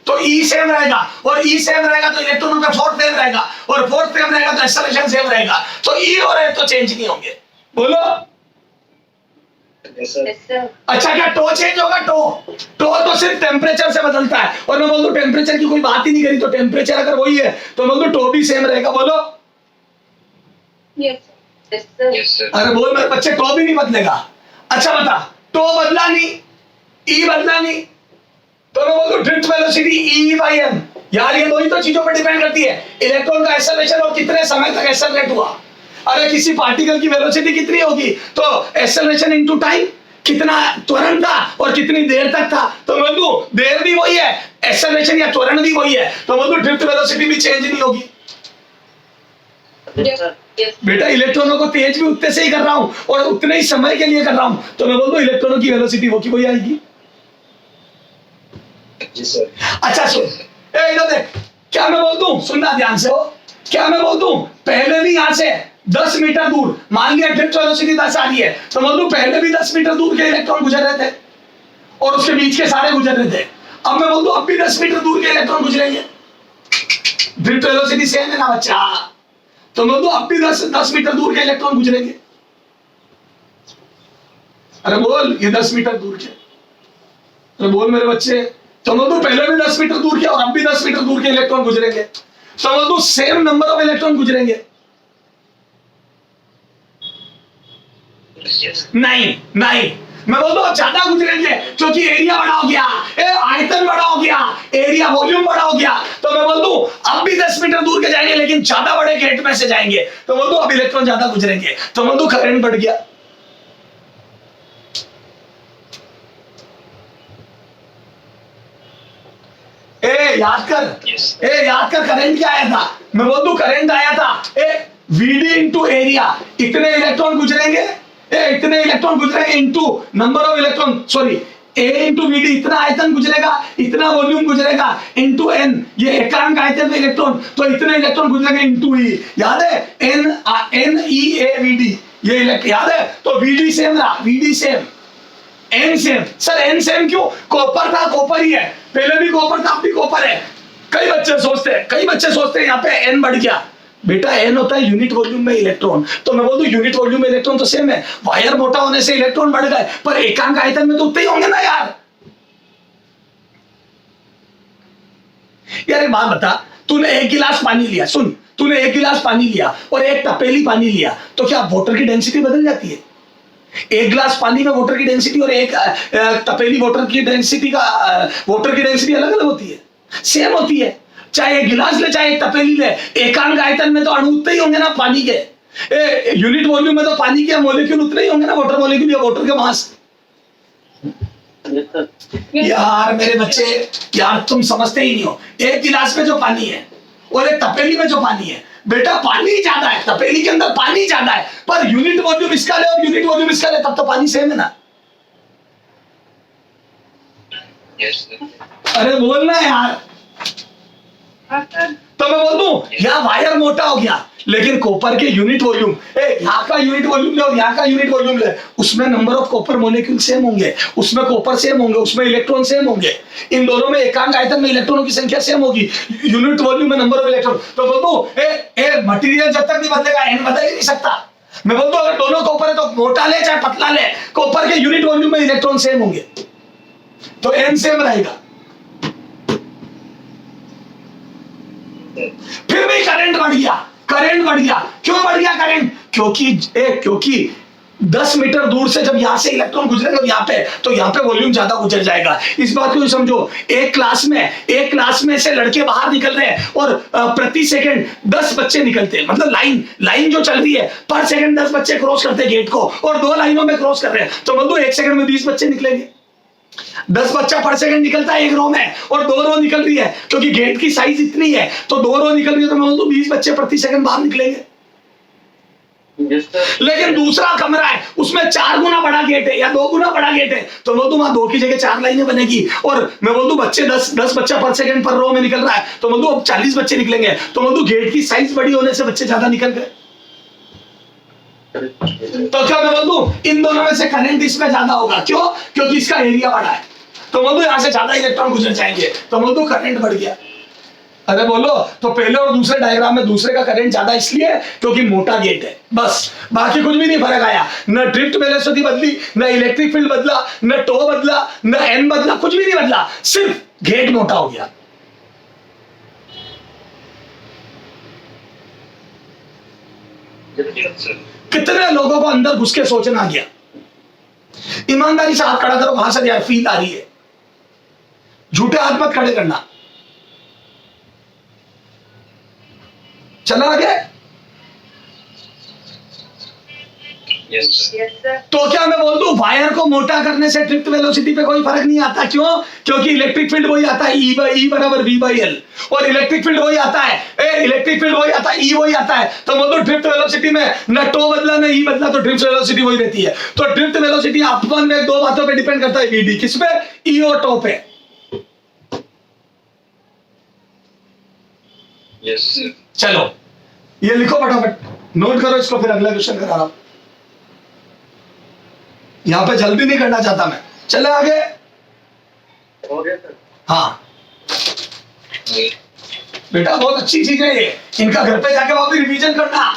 तो ई सेम रहेगा, और ई सेम रहेगा तो इलेक्ट्रॉनों का फोर्स सेम रहेगा, और फोर्स सेम रहेगा तो एक्सेलरेशन सेम रहेगा, तो ई और ए तो चेंज नहीं होंगे, बोलो। Yes, sir. Yes, sir. अच्छा, क्या टो चेंज होगा? टो तो सिर्फ टेम्परेचर से बदलता है, और मैं बोल दूं टेम्परेचर की कोई बात ही नहीं करी, तो टेम्परेचर अगर वही है तो बोल दो टो भी सेम रहेगा, बोलो। Yes, sir. Yes, sir. Yes, sir. अरे बोल मेरे बच्चे, टो भी नहीं बदलेगा। अच्छा बता, टो बदला नहीं, ई बदला नहीं, तो मैं बोल दूं drift velocity e by m, यार ये दो ही तो चीजों पर डिपेंड करती है, इलेक्ट्रॉन का एक्सेलरेशन और कितने समय तक एक्सेलरेट हुआ। अरे किसी पार्टिकल की वेलोसिटी कितनी होगी, तो एक्सेलरेशन इनटू टाइम, कितना त्वरण था और कितनी देर तक था, तो मैं बोलूं देर भी वही है, एक्सेलरेशन या त्वरण भी वही है, तो मैं बोलूं ड्रिफ्ट वेलोसिटी भी चेंज नहीं होगी। Yes, sir. Yes. बेटा इलेक्ट्रॉनों को तेज भी उतने से ही कर रहा हूं और उतने ही समय के लिए कर रहा हूं, तो मैं बोल दूं इलेक्ट्रॉनों की वेलोसिटी वो की वही आएगी। Yes, sir. अच्छा सुन, इधर देख, क्या मैं बोल दूं, सुनना ध्यान से हो, क्या मैं बोल दूं पहले भी यहां से 10 मीटर दूर, मान लिया ड्रिफ्ट वेलोसिटी 10 आ रही है, तो बोल दूं पहले भी 10 मीटर दूर के इलेक्ट्रॉन गुजर रहे थे और उसके बीच के सारे गुजर रहे थे, अब मैं बोल दूं अब भी 10 मीटर दूर के इलेक्ट्रॉन गुजरेंगे, ड्रिफ्ट वेलोसिटी सेम है ना बच्चा, तो बोल दूं अब भी 10 मीटर दूर के इलेक्ट्रॉन गुजरेंगे, अरे बोल ये 10 मीटर दूर के, अरे बोल मेरे बच्चे, तो बोल दूं पहले भी 10 मीटर दूर के और अब भी 10 मीटर दूर के इलेक्ट्रॉन गुजरेंगे, तो बोल दूं सेम नंबर ऑफ इलेक्ट्रॉन गुजरेंगे। Yes. नहीं नहीं, मैं बोलता हूँ ज्यादा गुजरेंगे क्योंकि एरिया बड़ा हो गया, आयतन बड़ा हो गया, एरिया वॉल्यूम बड़ा हो गया। तो मैं बोलता हूँ अब भी 10 मीटर दूर के जाएंगे लेकिन ज्यादा बड़े गेट में से जाएंगे। तो बोलता हूँ अब इलेक्ट्रॉन ज्यादा गुजरेंगे। तो बोलता हूँ करंट बढ़ गया। याद कर करंट क्या आया था? मैं बोल दूं करंट आया था वीडी इंटू एरिया। इतने इलेक्ट्रॉन गुजरेंगे, इतने इलेक्ट्रॉन गुजरेंगे into number of electron, sorry A into VD, इतना आयतन गुजरेगा, इतना वॉल्यूम गुजरेगा इंटू एन, ये एकांक आयतन में इलेक्ट्रॉन, तो इतने इलेक्ट्रॉन गुजरेंगे इंटू ई। याद है एन ई ए वीडी, ये याद है? तो वीडी सेम रहा, VD same, n same. Sir n same क्यों? कॉपर था, कॉपर ही है, पहले भी कॉपर था, अब भी कॉपर है। कई बच्चे सोचते हैं यहाँ पे एन बढ़ गया। बेटा एन होता है यूनिट वॉल्यूम में इलेक्ट्रॉन। तो मैं बोल दूं यूनिट वॉल्यूम में इलेक्ट्रॉन तो सेम है, वायर मोटा होने से इलेक्ट्रॉन बढ़ गए, पर एकांक आयतन में तो उतने ही होंगे ना यार। यार एक बात बता, तूने एक गिलास पानी लिया, सुन, तूने एक गिलास पानी लिया और एक तपेली पानी लिया, तो क्या वाटर की डेंसिटी बदल जाती है? एक गिलास पानी में वाटर की डेंसिटी और एक तपेली वाटर की डेंसिटी अलग अलग होती है? सेम होती है। चाहे एक गिलास ले चाहे एक तपेली ले, एकांक आयतन में तो अणु उतने ही होंगे ना पानी के। यूनिट वॉल्यूम में तो पानी के मॉलिक्यूल उतने ही होंगे ना, वाटर मॉलिक्यूल या वाटर के मास। यार मेरे बच्चे, यार तुम समझते ही नहीं हो। एक गिलास में जो पानी है और एक तपेली में जो पानी है, बेटा पानी ज्यादा है, तपेली के अंदर पानी ज्यादा है, पर यूनिट वॉल्यूम इसका ले और यूनिट वॉल्यूम इसका ले, तब तो पानी सेम है ना। अरे बोलना यार। तो मैं बोल दूं यहाँ वायर मोटा हो गया, लेकिन कॉपर के यूनिट वॉल्यूम, यहाँ का यूनिट वॉल्यूम ले और यहाँ का यूनिट वॉल्यूम ले, उसमें number of copper molecule same होंगे, उसमें कॉपर सेम होंगे, उसमें इलेक्ट्रॉन सेम होंगे। इन दोनों में एकांक आयतन में इलेक्ट्रॉनों की संख्या सेम होगी, यूनिट वॉल्यूम में नंबर ऑफ इलेक्ट्रॉन। तो बोल दूं मटेरियल जब तक नहीं बदलेगा एन बदल ही नहीं सकता। मैं बोल दूं अगर दोनों कॉपर है तो मोटा ले चाहे पतला ले, कॉपर के यूनिट वॉल्यूम में इलेक्ट्रॉन सेम होंगे, तो एन सेम रहेगा। फिर भी करंट बढ़ गया, क्यों बढ़ गया करंट? क्योंकि 10 मीटर दूर से जब यहां से इलेक्ट्रॉन गुजरेगा यहाँ पे, तो यहाँ पे वॉल्यूम ज्यादा गुजर जाएगा। इस बात को समझो, एक क्लास में से लड़के बाहर निकल रहे हैं और प्रति सेकंड 10 बच्चे निकलते हैं, मतलब लाइन जो चल रही है, पर सेकंड 10 बच्चे क्रॉस करते हैं गेट को, और 2 लाइनों में क्रॉस कर रहे हैं, तो मतलब 1 सेकंड में 20 बच्चे निकलेंगे। 10 बच्चा पर सेकंड निकलता है एक रो में, और 2 रो निकल रही है, क्योंकि गेट की साइज इतनी है, तो 2 रो निकल रही है, तो मैं बोलूं 20 बच्चे प्रति सेकंड बाहर निकलेंगे। लेकिन दूसरा कमरा है, उसमें 4 गुना बड़ा गेट है या 2 गुना बड़ा गेट है, तो बोल दूं वहां 2 की जगह 4 लाइनें बनेगी, और मैं बोल दूं बच्चे 10 बच्चा पर सेकंड पर रो में निकल रहा है, तो बोल दूं अब 40 बच्चे निकलेंगे, तो बोल दूं गेट की साइज बड़ी होने से बच्चे ज्यादा निकल गए। तो क्या मैं बोल दूं इन दोनों में से करंट इसमें ज्यादा होगा, क्यों? क्योंकि इसका एरिया बड़ा है, तो बोल दूं यहां से ज्यादा इलेक्ट्रॉन गुजर जाएंगे, तो बोल दूं करंट बढ़ गया। अरे बोलो, तो पहले और दूसरे डायग्राम में दूसरे का करंट ज्यादा इसलिए क्योंकि मोटा गेट है, बस, बाकी कुछ भी नहीं फर्क आया। न ड्रिफ्ट वेलोसिटी बदली, न इलेक्ट्रिक फील्ड बदला, न टो बदला, न एन बदला, कुछ भी नहीं बदला, सिर्फ गेट मोटा हो गया। कितने लोगों को अंदर घुस के सोचना आ गया? ईमानदारी से हाथ खड़ा करो, कहां से यार फील आ रही है? झूठे हाथ मत खड़े करना। चला आगे। Yes, sir. तो क्या मैं बोल दूं वायर को मोटा करने से ड्रिफ्ट वेलोसिटी पे कोई फर्क नहीं आता, क्यों? क्योंकि इलेक्ट्रिक फील्ड वही आता है E बराबर V/L, और इलेक्ट्रिक फील्ड वही आता है E वही आता है, तो बोल दो ड्रिफ्ट वेलोसिटी में न टो बदला न E बदला, तो ड्रिफ्ट वेलोसिटी वही रहती है। तो ड्रिफ्ट वेलोसिटी अपन में 2 बातों पे डिपेंड करता है, VD किस पे? E और टो पे। Yes, sir. चलो ये लिखो फटाफट, नोट करो इसको, फिर अगला क्वेश्चन करा रहा हूं। यहां पे जल्दी नहीं करना चाहता मैं। चले आगे। हो गया सर। हाँ बेटा बहुत अच्छी चीज है ये, इनका घर पे जाके वापस रिवीजन करना,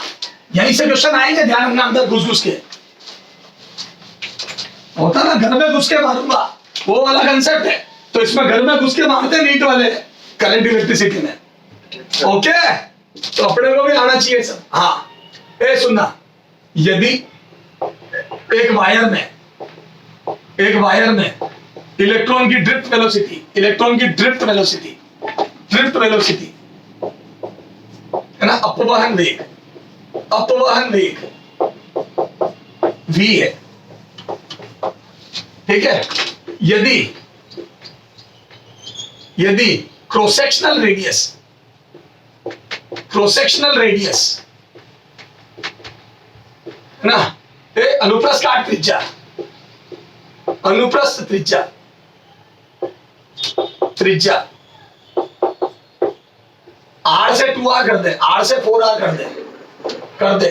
यहीं से क्वेश्चन आएंगे, ध्यान रखना। अंदर घुस के होता ना, घर में घुस के मारूंगा, वो वाला कंसेप्ट है, तो इसमें घर में घुस के मारते नीट वाले करंट इलेक्ट्रिसिटी में। ओके, तो अपने को भी आना चाहिए सब। हाँ सुनना, यदि एक वायर में एक वायर में इलेक्ट्रॉन की ड्रिफ्ट वेलोसिटी, है ना, अपवहन वेग v है, ठीक है। यदि क्रॉस सेक्शनल रेडियस है ना, अनुप्रस्थ काट त्रिज्या r से 2r कर दे, r से 4r कर दे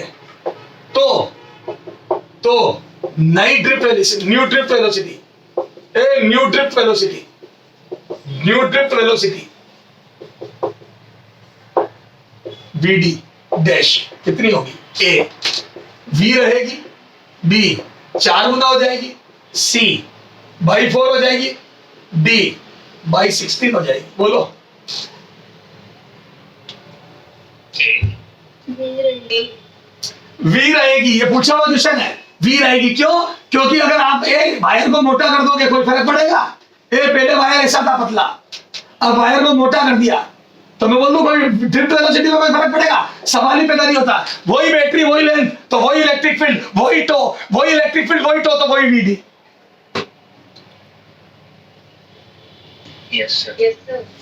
तो नई drift velocity, new drift velocity vd dash कितनी होगी? a v रहेगी, b 4 गुना हो जाएगी, c by 4 हो जाएगी, d by 16 हो जाएगी। बोलो v रहेगी, ये पूछा हुआ क्वेश्चन है। v रहेगी क्यों? क्योंकि अगर आप एक वायर को मोटा कर दोगे कोई फर्क पड़ेगा? पहले वायर ऐसा था पतला, अब वायर को मोटा कर दिया तो मैं बोल दूं कोई ड्रिफ्ट वेलोसिटी में कोई फर्क पड़ेगा? सवाल ही पैदा नहीं होता। वही बैटरी, वही लेंथ, तो वही इलेक्ट्रिक फील्ड, वही टो, तो वही वीडी। Yes, sir.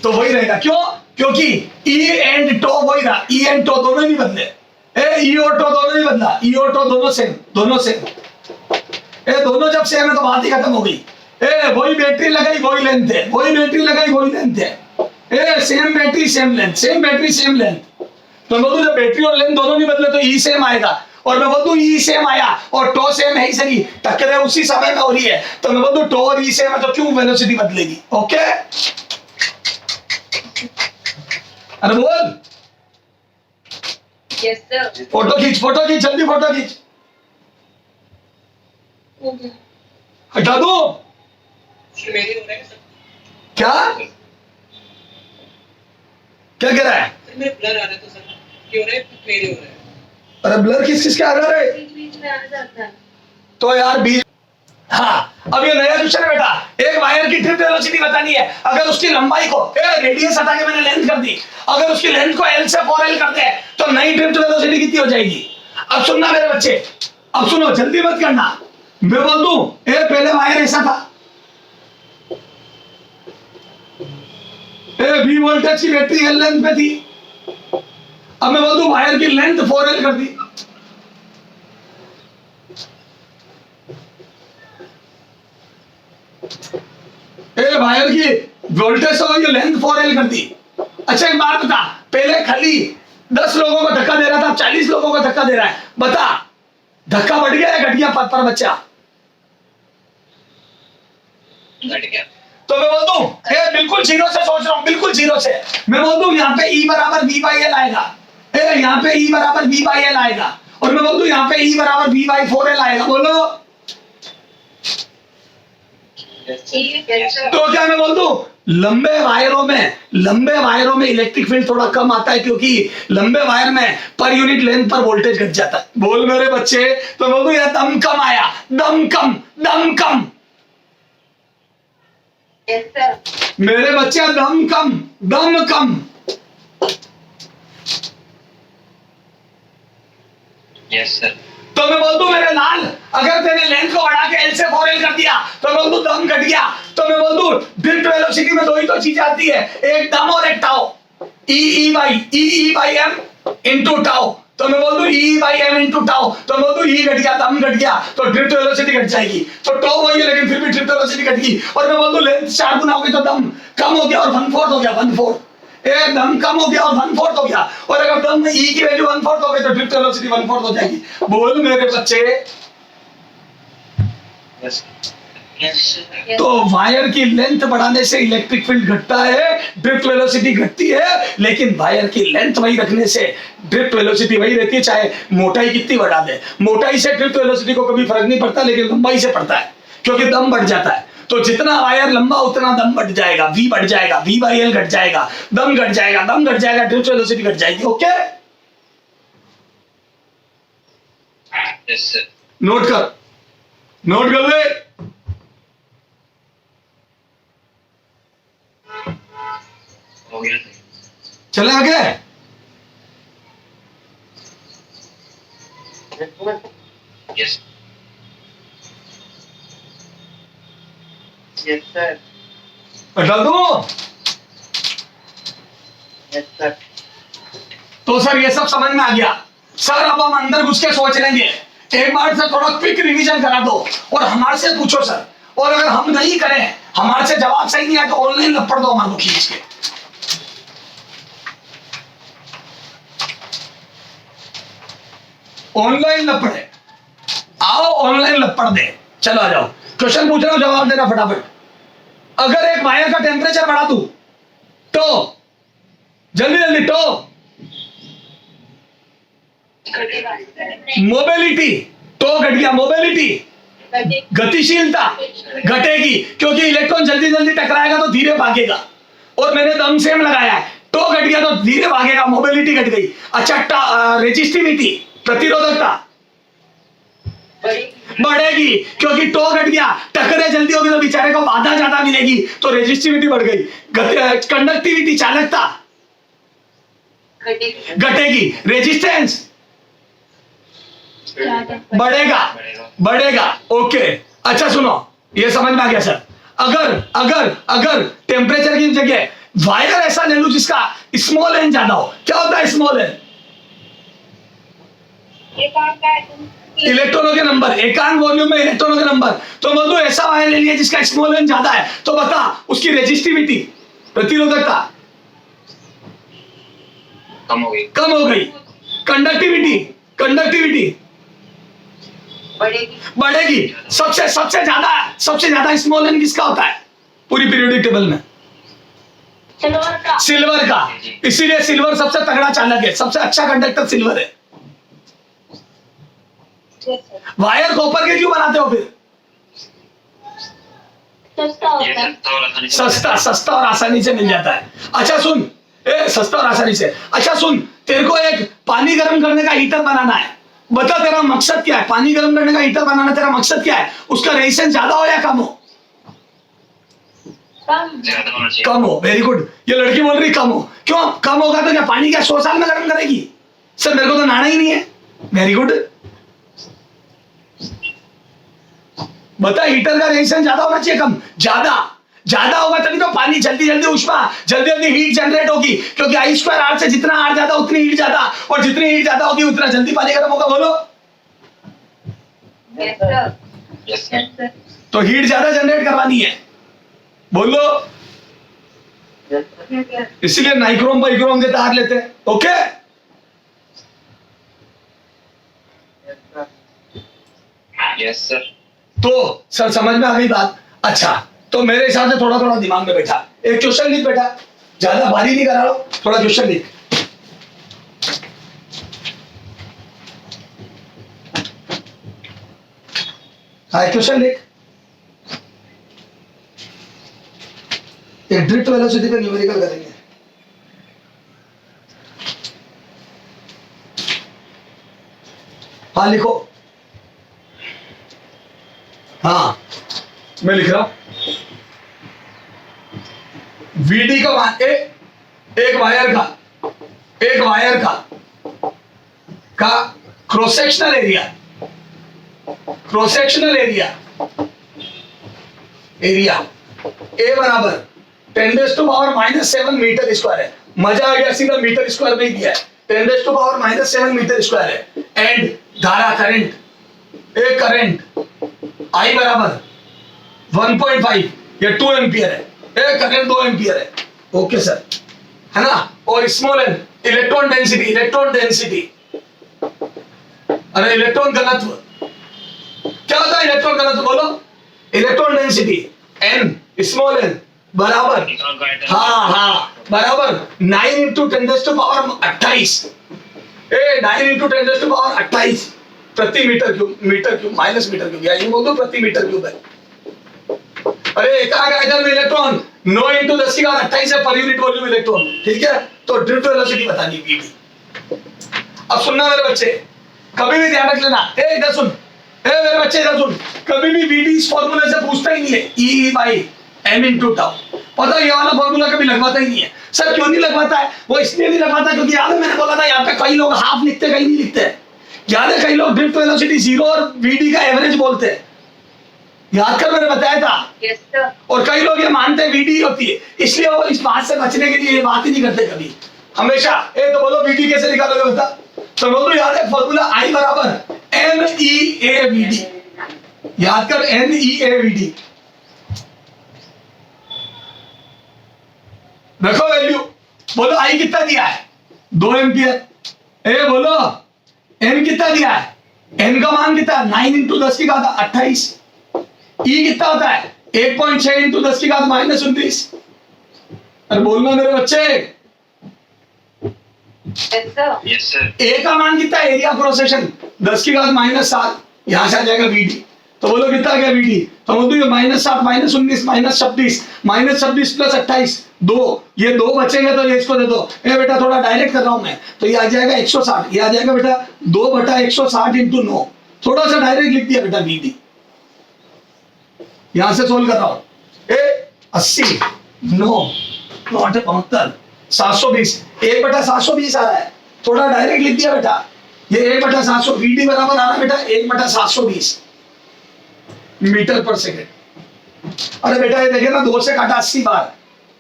तो वही रहेगा। क्यों? क्योंकि ई एंड टो वही रहा, ई एंड टो दोनों नहीं बदले, ई और टो दोनों नहीं बदला, ई और टो दोनों सेम। दोनों जब सेम है तो बात ही खत्म हो गई। वही बैटरी लगाई वही लेंथ है, सेम बैटरी सेम लेंथ। तो मैं बोलूं जब बैटरी और लेंथ दोनों नहीं बदले तो ई सेम आएगा, और मैं बोलूं ई सेम आया और टो सेम है ही सही, टक्कर उसी समय में हो रही है, तो मैं बोलूं टो और ई सेम है तो क्यों वेलोसिटी बदलेगी? ओके, अरे बोल। Yes, sir. फोटो खींच, जल्दी फोटो खींच। हटा दो। मेरी हो रहा है सर। क्या कह रहा है? सर मेरे ब्लर आ रहा है तो सर क्यों रहा है? मेरी हो रहा है। अरे ब्लर किसके आ रहा है? बीच में आ जाता है। तो यार बीच, हाँ अब ये नया क्वेश्चन है बेटा। एक वायर की ड्रिफ्ट वेलोसिटी बतानी है, अगर उसकी लंबाई को रेडियस हटा के मैंने लेंथ कर दी, अगर उसकी लेंथ को L से 4L कर दे तो नई ड्रिफ्ट वेलोसिटी कितनी हो जाएगी? अब सुनना मेरे बच्चे, अब सुनो, जल्दी मत करना। मैं बोल दूं पहले वायर ऐसा था, V वोल्टेज की बैटरी L लेंथ पे थी, अब मैं बोल दूं वायर की लेंथ 4L कर दी, वायर की वोल्टेज हो गई लेंथ 4L कर दी। अच्छा एक बात बता, पहले खाली 10 लोगों को धक्का दे रहा था, 40 लोगों को धक्का दे रहा है, बता धक्का बढ़ गया या घट गया पर बच्चा? घट गया। तो मैं बोल दूं बिल्कुल जीरो से सोच रहा हूं, बिल्कुल जीरो से। मैं बोल दूं यहाँ पे E बराबर V/L आएगा, यहाँ पे E बराबर V/L आएगा, और मैं बोल दूं यहाँ पे E बराबर V/4L आएगा। बोलो तो क्या मैं बोल दूं लंबे वायरों में इलेक्ट्रिक फील्ड थोड़ा कम आता है, क्योंकि लंबे वायर में पर यूनिट लेंथ पर वोल्टेज घट जाता है। बोल मेरे बच्चे, तो बोल दूं यार दम कम आया, दम कम। Yes, sir. मेरे बच्चे दम कम। Yes sir. तो मैं बोल दूं मेरे लाल, अगर तेने लेंथ को बढ़ा के L से 4L कर दिया तो मैं बोल दूं दम घट गया। तो मैं बोल दूं ड्रिफ्ट वेलोसिटी में दो ही तो चीज आती है, एक दम और एक टाउ, E/m इनटू टाउ। तो मैं बोल दूं E/m इनटू टाउ, तो मैं बोल दूं E घट गया, दम घट गया, तो ड्रिफ्ट वेलोसिटी घट जाएगी। तो टाउ वही है लेकिन फिर भी ड्रिफ्ट वेलोसिटी घट गई। और मैं बोल दूं लेंथ 4 गुना हो गई तो दम कम हो गया और 1/4 हो गया, 1/4। दम कम हो गया और 1/4 हो गया, और अगर दम में E की वैल्यू 1/4 हो गई तो ड्रिफ्ट वेलोसिटी 1/4 हो जाएगी। बोल मेरे बच्चे। तो वायर की लेंथ बढ़ाने से इलेक्ट्रिक फील्ड घटता है, ड्रिफ्ट वेलोसिटी घटती है, लेकिन वायर की लेंथ वही रखने से ड्रिफ्ट वेलोसिटी वही रहती है, चाहे मोटाई कितनी बढ़ा दे। मोटाई से ड्रिफ्ट वेलोसिटी को कभी फर्क नहीं पड़ता, लेकिन लंबाई से पड़ता है, क्योंकि दम बढ़ जाता है। तो जितना वायर लंबा उतना दम बढ़ जाएगा, V बढ़ जाएगा, V/L घट जाएगा, दम घट जाएगा, ड्रिफ्ट वेलोसिटी घट जाएगी। Okay, yes sir. नोट कर ले। चले आगे। यस यस सर बता दो। यस सर तो सर ये सब समझ में आ गया। सर अब हम अंदर घुस के सोच लेंगे। एक बार से थोड़ा क्विक रिवीजन करा दो और हमारे से पूछो सर। और अगर हम नहीं करें, हमारे से जवाब सही नहीं आया तो ऑनलाइन लपड़ दो हमारे को खींच के। ऑनलाइन लपड़े आओ, ऑनलाइन लपड़ दे। चलो आ जाओ, क्वेश्चन पूछ रहा हूं, जवाब देना फटाफट। अगर एक वायर का टेम्परेचर बढ़ा दूं तो जल्दी जल्दी तो मोबिलिटी तो घट गया, मोबिलिटी गतिशीलता घटेगी क्योंकि इलेक्ट्रॉन जल्दी जल्दी टकराएगा तो धीरे भागेगा। और मैंने दम सेम लगाया है, तो घट गया तो धीरे भागेगा, मोबिलिटी घट गई। अच्छा, रेजिस्टिविटी प्रतिरोधकता बढ़ेगी क्योंकि टो घट गया, टकरे जल्दी होगी तो बेचारे को बाधा ज्यादा मिलेगी तो रेजिस्टिविटी बढ़ गई। कंडक्टिविटी चालकता घटेगी, रेजिस्टेंस बढ़ेगा बढ़ेगा। ओके, अच्छा सुनो, ये समझ में आ गया सर। अगर अगर अगर टेम्परेचर की जगह वायर ऐसा ले लूं जिसका स्मॉल एन ज्यादा हो, क्या होता है स्मॉल एन? इलेक्ट्रॉनों के नंबर, एकांक वॉल्यूम में इलेक्ट्रॉनों के नंबर। तो बोल दो ऐसा वायर ले लिया जिसका स्मॉल एन ज्यादा है, तो बता उसकी रेजिस्टिविटी प्रतिरोधकता कम हो गई। कंडक्टिविटी कंडक्टिविटी बढ़ेगी। सबसे सबसे ज्यादा स्मॉल एन किसका होता है पूरी पीरियोडिक टेबल में? सिल्वर का। इसीलिए सिल्वर सबसे तगड़ा चालक है, सबसे अच्छा कंडक्टर सिल्वर है। वायर कॉपर के क्यों बनाते हो फिर? सस्ता और आसानी से मिल जाता है। अच्छा सुन, सस्ता और आसानी से। अच्छा सुन, तेरे को एक पानी गर्म करने का हीटर बनाना है, बता तेरा मकसद क्या है? पानी गर्म करने का हीटर बनाना तेरा मकसद क्या है? उसका रेजिस्टेंस ज्यादा हो या कम हो? कम हो। वेरी गुड, ये लड़की बोल रही कम हो। क्यों कम होगा? तो क्या पानी क्या 100 साल में गर्म करेगी? सर मेरे को तो नहाना ही नहीं है। वेरी गुड, बता हीटर का रेजिस्टेंस ज्यादा होना चाहिए कम? ज्यादा होगा तभी तो पानी जल्दी जल्दी उष्मा जल्दी जल्दी हीट जनरेट होगी, क्योंकि आई स्क्वायर आर से जितना आर ज्यादा उतनी हीट ज्यादा, और जितनी हीट ज्यादा होगी उतना जल्दी पानी गर्म होगा। बोलो। तो हीट ज्यादा जनरेट करवानी है, बोलो। इसलिए नाइक्रोम बाइक्रोम के तार लेते हैं। Okay, yes sir. तो सर समझ में आ गई बात। अच्छा, तो मेरे हिसाब से थोड़ा थोड़ा दिमाग में बैठा। एक क्वेश्चन लिख बेटा, ज्यादा भारी नहीं करा रहा हूं, थोड़ा क्वेश्चन लिख। हाँ, क्वेश्चन लिख। एक ड्रिफ्ट वेलोसिटी पे न्यूमेरिकल करेंगे। हाँ लिखो। हाँ मैं लिख रहा हूं। वीडी का मान एक वायर का क्रॉस सेक्शनल एरिया ए बराबर 10⁻⁷ मीटर स्क्वायर है। मजा आ गया, सीधा मीटर स्क्वायर में ही दिया है। 10⁻⁷ मीटर स्क्वायर है। एंड धारा करंट आई बराबर 1.5 या 2 एम्पियर है। करंट 2 एम्पियर है। ओके सर, है ना। और स्मॉल एन इलेक्ट्रॉन डेंसिटी अरे इलेक्ट्रॉन घनत्व क्या होता है? इलेक्ट्रॉन घनत्व बोलो। Electron density n small n बराबर बराबर 9 × 10⁻28 9 × 10⁻28 प्रति metre cube minus metre cube, या ये बोल दो प्रति मीटर क्यूब है। अरे एकाग्र आयतन में इलेक्ट्रॉन 9 × 10⁻28 है पर यूनिट वॉल्यूम इलेक्ट्रॉन। ठीक है, तो ड्रिफ्ट वेलोसिटी बतानी वीडी। अब सुनना मेरे बच्चे, कभी भी ध्यान रख लेना। इधर सुन, मेरे बच्चे इधर सुन, कभी भी वीडी इस फॉर्मूले से पूछता ही नहीं है। E/m × टाउ, पता है ये वाला फॉर्मूला कभी लगवाता ही नहीं है। सर क्यों नहीं लग पाता है? वो इसलिए नहीं लग पाता क्योंकि याद है मैंने बोला था यहाँ पे कई लोग हाफ लिखते कहीं नहीं लिखते। याद है कई लोग ड्रिफ्ट वेलोसिटी 0 और वीडी का एवरेज बोलते हैं, याद कर मैंने बताया था। Yes, sir. और कई लोग ये मानते हैं वीडी होती है, इसलिए वो इस बात से बचने के लिए ये बात ही नहीं करते कभी हमेशा। तो बोलो वीडी कैसे निकालोगे बता? तो बोलो याद है फॉर्मूला I बराबर NEAVD, याद कर NEAVD रखो वैल्यू। बोलो I कितना दिया है? 2 एम्पियर। बोलो N कितना दिया है? N का मान कितना है? 9 इंटू 10 की घात 28। E कितना होता है? 1.6 इंटू 10 की घात -29। अरे बोलना मेरे बच्चे। Yes, sir. Yes, sir. A का मान कितना है? एरिया क्रॉस सेक्शन 10 की घात -7, यहां से आ जाएगा VD। तो बोलो कितना आ गया VD? तो बोल दो ये -7 -19 -26 -26 प्लस 28 2, ये 2 बचेंगे तो ये इसको दे दो। बेटा थोड़ा डायरेक्ट कर रहा हूं मैं, तो ये आ जाएगा 160, ये आ जाएगा बेटा 2/160 इंटू 9। थोड़ा सा डायरेक्ट लिख दिया बेटा VD, यहां से सोल्व कर रहा हूं। 80 9 9 72 720, 1/720 आ रहा है, थोड़ा डायरेक्ट लिख दिया बेटा। ये 1/700 VD बराबर आ रहा है बेटा 1/720 मीटर पर सेकेंड। अरे बेटा ये देखिए ना 2 से काटा 80 बार,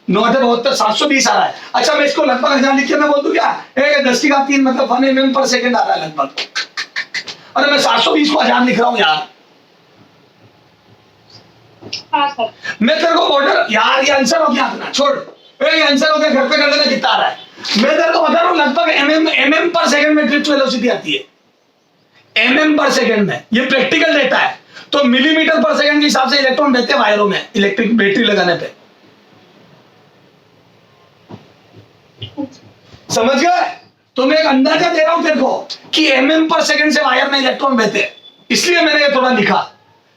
9/72 720 आ रहा है। अच्छा मैं इसको लगभग 1000 लिख के मैं बोल दूं क्या? 10 की घात 3 मतलब 1 mm पर सेकेंड आ रहा है लगभग। अरे मैं 720 को 1000 लिख रहा हूं यार। हाँ सर। मैं तेरे को ऑर्डर यार, ये आंसर हो गया अपना, छोड़ ये आंसर हो गया, घर पे कर लेना कितना आ रहा है। मैं तेरे को बता रहा हूं लगभग mm पर सेकंड में ड्रिफ्ट वेलोसिटी आती है, mm पर सेकंड में। ये प्रैक्टिकल डेटा है। तो मिलीमीटर पर सेकंड के हिसाब से इलेक्ट्रॉन बहते हैं वायरों में इलेक्ट्रिक बैटरी लगाने पे, समझ गए? तो मैं एक अंदाजा दे रहा हूं तेरे को कि mm पर सेकंड से वायर में इलेक्ट्रॉन बहते हैं, इसलिए मैंने ये थोड़ा लिखा,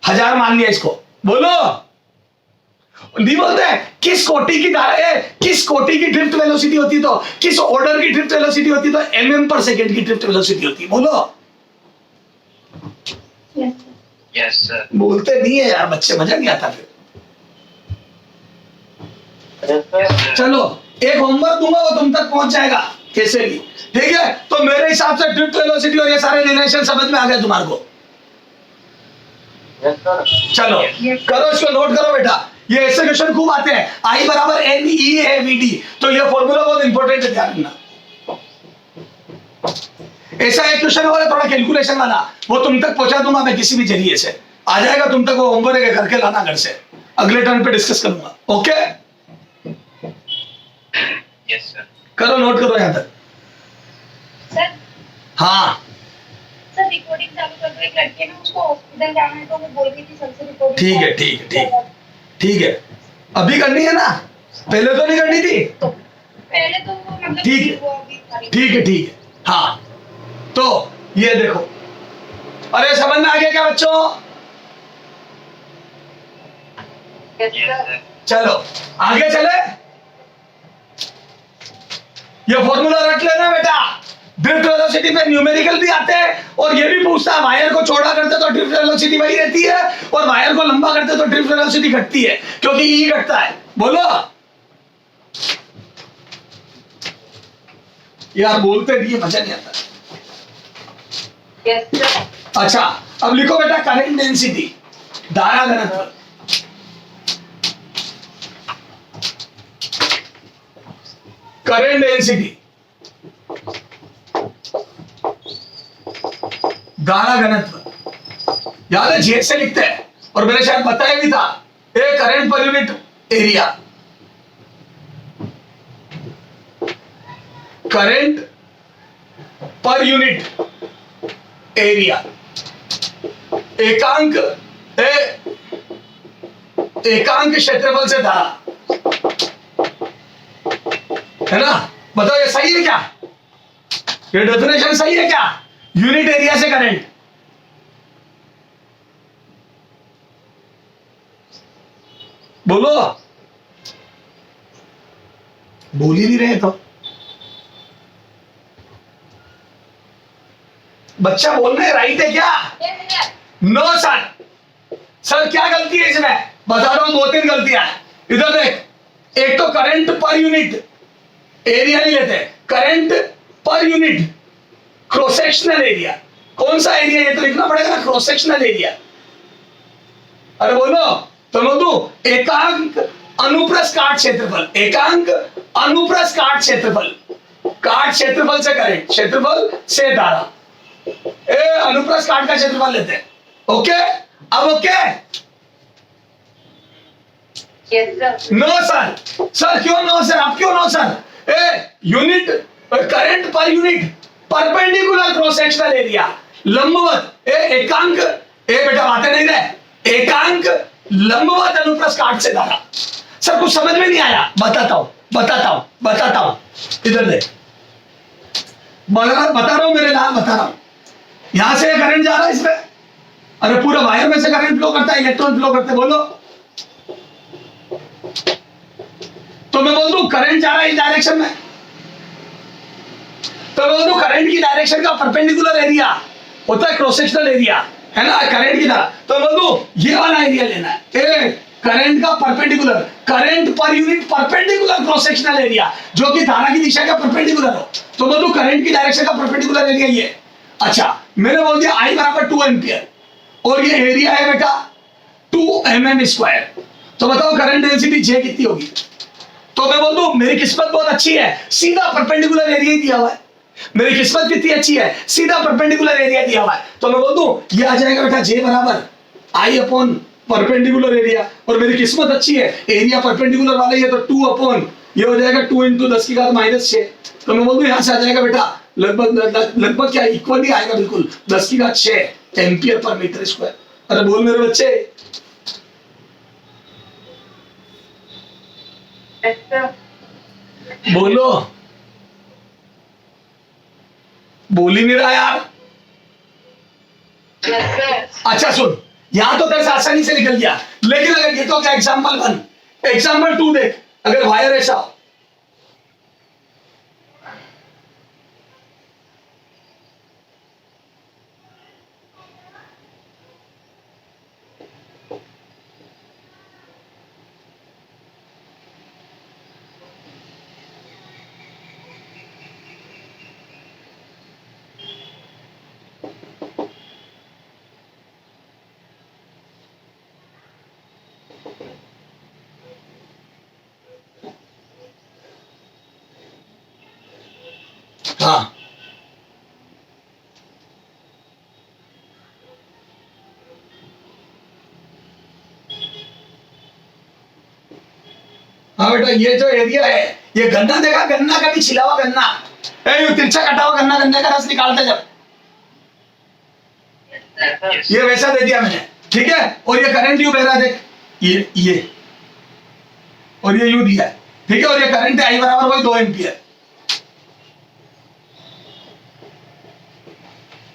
1000 मान लिया इसको। बोलो नहीं बोलते किस कोटि की धारा है, किस कोटि की ड्रिफ्ट वेलोसिटी होती, तो किस ऑर्डर की ड्रिफ्ट वेलोसिटी होती, तो mm पर सेकंड की ड्रिफ्ट वेलोसिटी होती। बोलो Yes, sir. Yes, sir. बोलते नहीं है यार बच्चे, मजा नहीं आता फिर। Yes, sir. चलो एक होमवर्क दूंगा, वो तुम तक पहुंच जाएगा कैसे भी, ठीक है? तो मेरे हिसाब से ड्रिफ्ट वेलोसिटी और ये सारे रिलेशन समझ में आ गए तुम्हारे को। Yes, sir. चलो करो, इसको नोट करो बेटा, ये ऐसे क्वेश्चन खूब आते हैं। I बराबर NEAVD, तो ये फॉर्मूला बहुत इंपॉर्टेंट है, ध्यान रखना। ऐसा एक क्वेश्चन और है थोड़ा कैलकुलेशन वाला, वो तुम तक पहुंचा दूंगा मैं किसी भी जरिए से, आ जाएगा तुम तक, वो होमवर्क है करके लाना घर से, अगले टर्न पे डिस्कस करूंगा। Okay Yes, sir. करो, नोट करो यहां तक। सर हाँ सर रिकॉर्डिंग चालू कर दो, एक लड़की है ना उसको हॉस्पिटल जाना है तो वो बोल रही थी सबसे रिकॉर्डिंग। ठीक है ठीक है ठीक है ठीक है, अभी करनी है ना, पहले तो नहीं करनी थी। तो पहले तो वो मतलब ठीक है। वो अभी खाली- ठीक है ठीक है, हाँ तो ये देखो, अरे समझ में आ गया क्या बच्चों? Yes, Yes, sir. sir. चलो आगे चले, ये फॉर्मूला रख लेना बेटा। ड्रिफ्ट वेलोसिटी पे न्यूमेरिकल भी आते हैं, और ये भी पूछता है वायर को चौड़ा करते तो ड्रिफ्ट वेलोसिटी वही रहती है, और वायर को लंबा करते तो ड्रिफ्ट वेलोसिटी घटती है, क्योंकि ई घटता है। बोलो यार, बोलते नहीं है, मजा नहीं आता। Yes, sir. अच्छा अब लिखो बेटा करंट डेंसिटी, धारा घनत्व। करंट डेंसिटी, धारा घनत्व, याद है जे से लिखते हैं, और मैंने शायद बताया भी था, a current per unit area, current per unit area, एकांक एकांक क्षेत्रफल से धारा, है ना? बताओ ये सही है क्या? ये डेफिनेशन सही है क्या? यूनिट एरिया से करंट, बोलो, बोल ही नहीं रहे तो बच्चा बोलने राइट है क्या? Yes, sir. No sir, sir क्या गलती है इसमें? बता रहा हूं 2-3 गलतियां हैं। इधर देख, एक तो करंट पर यूनिट एरिया नहीं लेते, current per unit cross sectional area. कौन सा एरिया, ये तो लिखना पड़ेगा ना, क्रॉस सेक्शनल एरिया। अरे बोलो तो बोलू एकांक अनुप्रस्थ काट क्षेत्रफल, एकांक अनुप्रस्थ काट क्षेत्रफल, काट क्षेत्रफल से करंट, क्षेत्रफल से धारा, अनुप्रस्थ काट का क्षेत्रफल लेते हैं। ओके, अब okay? Yes sir. No sir, sir क्यों नो सर, आप क्यों no sir? Unit current per unit perpendicular cross sectional area, लंबवत एकांक, बेटा बातें नहीं रहे, एकांक लंबवत अनुप्रस्थ काट से धारा। सर कुछ समझ में नहीं आया, बताता हूं, इधर देख, बता रहा हूं, मेरे नाम बता रहा हूं। यहां से करंट जा रहा है इसमें, अरे पूरा वायर में से करंट फ्लो करता है, इलेक्ट्रॉन फ्लो करते हैं, बोलो। तो मैं बोल दूं करंट जा रहा है इस डायरेक्शन में, तो मैं बोल दूं करंट की डायरेक्शन का परपेंडिकुलर एरिया होता है क्रॉस सेक्शनल एरिया, है ना, करंट की तरह। तो मैं बोल दूं ये वाला एरिया लेना है, करंट का perpendicular, current per unit perpendicular cross sectional area, जो कि धारा की दिशा का परपेंडिकुलर हो। तो बोल दूं करंट की डायरेक्शन का परपेंडिकुलर एरिया ये। अच्छा, मैंने बोल दिया I बराबर 2 एम्पियर, और ये एरिया है बेटा 2 mm²। तो बताओ करंट डेंसिटी J कितनी होगी? तो मैं बोल दूं मेरी किस्मत बहुत अच्छी है, सीधा परपेंडिकुलर एरिया ही दिया हुआ है। मेरी किस्मत कितनी अच्छी है, सीधा परपेंडिकुलर एरिया दिया हुआ है। तो मैं बोल दूं ये आ जाएगा बेटा J बराबर I अपॉन परपेंडिकुलर एरिया, और मेरी किस्मत अच्छी है, एरिया परपेंडिकुलर वाला ही है, तो 2 अपॉन ये हो जाएगा 2 × 10⁻⁶। तो मैं बोल दूं यहां से आ जाएगा बेटा लगभग क्या इक्वली आएगा, बिल्कुल 10⁶ एम्पियर पर मीटर स्क्वायर। अरे बोल मेरे बच्चे, यस सर। बोलो, बोल ही नहीं रहा यार। Yes sir. अच्छा सुन, यहां तो तेरे से आसानी से निकल गया, लेकिन अगर ये तो क्या एग्जाम्पल 1, एग्जाम्पल 2 देख, अगर वायर ऐसा हो, हाँ हाँ बेटा, ये जो एरिया है, ये गन्ना देखा, गन्ना का भी छिला हुआ गन्ना, ये तिरछा कटा हुआ गन्ना, गन्ने का रस निकालते जब, ये वैसा दे दिया मैंने, ठीक है। और ये करंट यू बह रहा है, देख ये और ये यू दिया है, ठीक है। और ये करंट है I बराबर वही 2 एम्पियर।